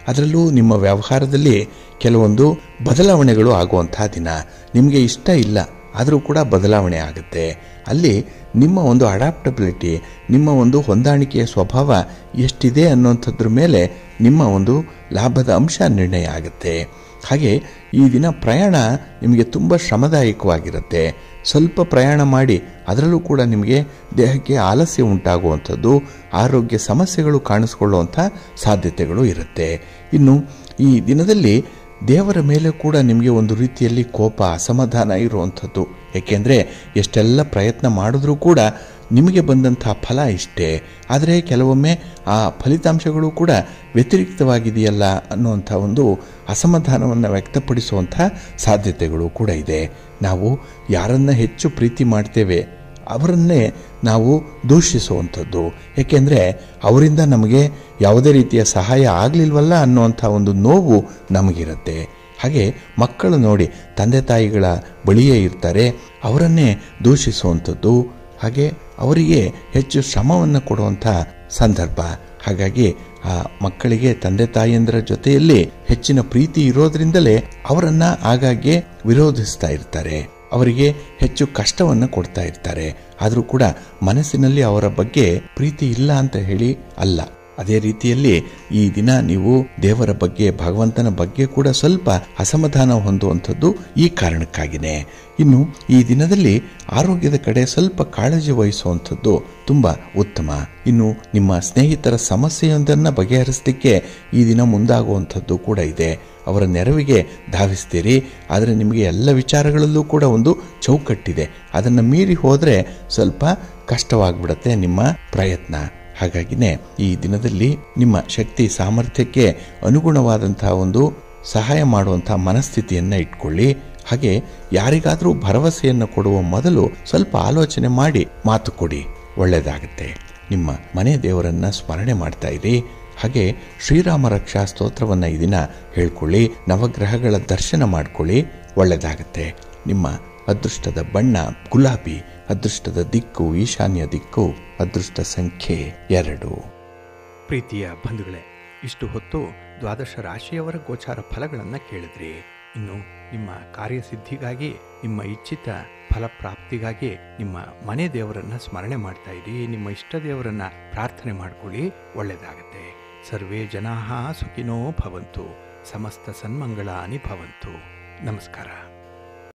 ಅದರಲ್ಲೂ ನಿಮ್ಮ ವ್ಯವಹಾರದಲ್ಲಿ ಕೆಲವೊಂದು ಬದಲಾವಣೆಗಳು ಆಗುವಂಥ ದಿನ. ನಿಮಗೆ ಇಷ್ಟ ಇಲ್ಲ ಆದರೂ ಕೂಡ ಬದಲಾವಣೆ ಆಗುತ್ತೆ. ಅಲ್ಲಿ ನಿಮ್ಮ ಒಂದು ಅಡಾಪ್ಟಬಿಲಿಟಿ, ನಿಮ್ಮ ಒಂದು ಹೊಂದಾಣಿಕೆಯ ಸ್ವಭಾವ ಎಷ್ಟಿದೆ ಅನ್ನುವಂಥದ್ರ ಮೇಲೆ ನಿಮ್ಮ ಒಂದು ಲಾಭದ ಅಂಶ ನಿರ್ಣಯ ಆಗುತ್ತೆ. ಹಾಗೆ ಈ ದಿನ ಪ್ರಯಾಣ ನಿಮಗೆ ತುಂಬ ಶ್ರಮದಾಯಕವಾಗಿರುತ್ತೆ. ಸ್ವಲ್ಪ ಪ್ರಯಾಣ ಮಾಡಿ ಅದರಲ್ಲೂ ಕೂಡ ನಿಮಗೆ ದೇಹಕ್ಕೆ ಆಲಸ್ಯ ಉಂಟಾಗುವಂಥದ್ದು, ಆರೋಗ್ಯ ಸಮಸ್ಯೆಗಳು ಕಾಣಿಸ್ಕೊಳ್ಳುವಂಥ ಸಾಧ್ಯತೆಗಳು ಇರುತ್ತೆ. ಇನ್ನು ಈ ದಿನದಲ್ಲಿ ದೇವರ ಮೇಲೆ ಕೂಡ ನಿಮಗೆ ಒಂದು ರೀತಿಯಲ್ಲಿ ಕೋಪ, ಅಸಮಾಧಾನ ಇರುವಂಥದ್ದು. ಏಕೆಂದರೆ ಎಷ್ಟೆಲ್ಲ ಪ್ರಯತ್ನ ಮಾಡಿದ್ರೂ ಕೂಡ ನಿಮಗೆ ಬಂದಂಥ ಫಲ ಇಷ್ಟೇ, ಆದರೆ ಕೆಲವೊಮ್ಮೆ ಆ ಫಲಿತಾಂಶಗಳು ಕೂಡ ವ್ಯತಿರಿಕ್ತವಾಗಿದೆಯಲ್ಲ ಅನ್ನುವಂಥ ಒಂದು ಅಸಮಾಧಾನವನ್ನು ವ್ಯಕ್ತಪಡಿಸುವಂಥ ಸಾಧ್ಯತೆಗಳು ಕೂಡ ಇದೆ. ನಾವು ಯಾರನ್ನ ಹೆಚ್ಚು ಪ್ರೀತಿ ಮಾಡ್ತೇವೆ ಅವರನ್ನೇ ನಾವು ದೂಷಿಸುವಂಥದ್ದು. ಏಕೆಂದರೆ ಅವರಿಂದ ನಮಗೆ ಯಾವುದೇ ರೀತಿಯ ಸಹಾಯ ಆಗಲಿಲ್ವಲ್ಲ ಅನ್ನುವಂಥ ಒಂದು ನೋವು ನಮಗಿರುತ್ತೆ. ಹಾಗೆ ಮಕ್ಕಳು ನೋಡಿ ತಂದೆ ತಾಯಿಗಳ ಬಳಿಯೇ ಇರ್ತಾರೆ, ಅವರನ್ನೇ ದೂಷಿಸುವಂಥದ್ದು, ಹಾಗೆ ಅವರಿಗೆ ಹೆಚ್ಚು ಶ್ರಮವನ್ನು ಕೊಡುವಂಥ ಸಂದರ್ಭ. ಹಾಗಾಗಿ ಆ ಮಕ್ಕಳಿಗೆ ತಂದೆ ತಾಯಿಯಂದರ ಜೊತೆಯಲ್ಲಿ ಹೆಚ್ಚಿನ ಪ್ರೀತಿ ಇರೋದ್ರಿಂದಲೇ ಅವರನ್ನ ಆಗಾಗ್ಗೆ ವಿರೋಧಿಸ್ತಾ ಇರ್ತಾರೆ, ಅವರಿಗೆ ಹೆಚ್ಚು ಕಷ್ಟವನ್ನು ಕೊಡ್ತಾ ಇರ್ತಾರೆ. ಆದರೂ ಕೂಡ ಮನಸ್ಸಿನಲ್ಲಿ ಅವರ ಬಗ್ಗೆ ಪ್ರೀತಿ ಇಲ್ಲ ಅಂತ ಹೇಳಿ ಅಲ್ಲ. ಅದೇ ರೀತಿಯಲ್ಲಿ ಈ ದಿನ ನೀವು ದೇವರ ಬಗ್ಗೆ, ಭಗವಂತನ ಬಗ್ಗೆ ಕೂಡ ಸ್ವಲ್ಪ ಅಸಮಾಧಾನ ಹೊಂದುವಂಥದ್ದು ಈ ಕಾರಣಕ್ಕಾಗಿಯೇ. ಇನ್ನು ಈ ದಿನದಲ್ಲಿ ಆರೋಗ್ಯದ ಕಡೆ ಸ್ವಲ್ಪ ಕಾಳಜಿ ವಹಿಸುವಂಥದ್ದು ತುಂಬ ಉತ್ತಮ. ಇನ್ನು ನಿಮ್ಮ ಸ್ನೇಹಿತರ ಸಮಸ್ಯೆಯೊಂದನ್ನು ಬಗೆಹರಿಸಲಿಕ್ಕೆ ಈ ದಿನ ಮುಂದಾಗುವಂಥದ್ದು ಕೂಡ ಇದೆ. ಅವರ ನೆರವಿಗೆ ಧಾವಿಸ್ತೀರಿ, ಆದರೆ ನಿಮಗೆ ಎಲ್ಲ ವಿಚಾರಗಳಲ್ಲೂ ಕೂಡ ಒಂದು ಚೌಕಟ್ಟಿದೆ. ಅದನ್ನು ಮೀರಿ ಹೋದರೆ ಸ್ವಲ್ಪ ಕಷ್ಟವಾಗಿಬಿಡುತ್ತೆ ನಿಮ್ಮ ಪ್ರಯತ್ನ. ಹಾಗಾಗಿನೇ ಈ ದಿನದಲ್ಲಿ ನಿಮ್ಮ ಶಕ್ತಿ ಸಾಮರ್ಥ್ಯಕ್ಕೆ ಅನುಗುಣವಾದಂತಹ ಒಂದು ಸಹಾಯ ಮಾಡುವಂಥ ಮನಸ್ಥಿತಿಯನ್ನು ಇಟ್ಕೊಳ್ಳಿ. ಹಾಗೆ ಯಾರಿಗಾದರೂ ಭರವಸೆಯನ್ನು ಕೊಡುವ ಮೊದಲು ಸ್ವಲ್ಪ ಆಲೋಚನೆ ಮಾಡಿ ಮಾತು ಕೊಡಿ, ಒಳ್ಳೆಯದಾಗುತ್ತೆ. ನಿಮ್ಮ ಮನೆ ದೇವರನ್ನ ಸ್ಮರಣೆ ಮಾಡ್ತಾ ಇರಿ. ಹಾಗೆ ಶ್ರೀರಾಮ ರಕ್ಷಾ ಸ್ತೋತ್ರವನ್ನು ಈ ದಿನ ಹೇಳ್ಕೊಳ್ಳಿ, ನವಗ್ರಹಗಳ ದರ್ಶನ ಮಾಡ್ಕೊಳ್ಳಿ, ಒಳ್ಳೆಯದಾಗುತ್ತೆ. ನಿಮ್ಮ ಅದೃಷ್ಟದ ಬಣ್ಣ ಗುಲಾಬಿ, ಅದೃಷ್ಟದ ದಿಕ್ಕು ಈಶಾನ್ಯ ದಿಕ್ಕು, ಅದೃಷ್ಟ ಸಂಖ್ಯೆ 2. ಪ್ರೀತಿಯ ಬಂಧುಗಳೇ, ಇಷ್ಟು ಹೊತ್ತು ದ್ವಾದಶ ರಾಶಿಯವರ ಗೋಚಾರ ಫಲಗಳನ್ನು ಕೇಳಿದ್ರಿ. ಇನ್ನು ನಿಮ್ಮ ಕಾರ್ಯಸಿದ್ಧಿಗಾಗಿ, ನಿಮ್ಮ ಇಚ್ಛಿತ ಫಲಪ್ರಾಪ್ತಿಗಾಗಿ ನಿಮ್ಮ ಮನೆ ದೇವರನ್ನ ಸ್ಮರಣೆ ಮಾಡ್ತಾ ಇರಿ, ನಿಮ್ಮ ಇಷ್ಟ ದೇವರನ್ನ ಪ್ರಾರ್ಥನೆ ಮಾಡ್ಕೊಳ್ಳಿ, ಒಳ್ಳೆಯದಾಗತ್ತೆ. ಸರ್ವೇ ಜನಾಃ ಸುಖಿನೋ ಭವಂತು, ಸಮಸ್ತ ಸನ್ಮಂಗಳಾನಿ ಭವಂತು. ನಮಸ್ಕಾರ.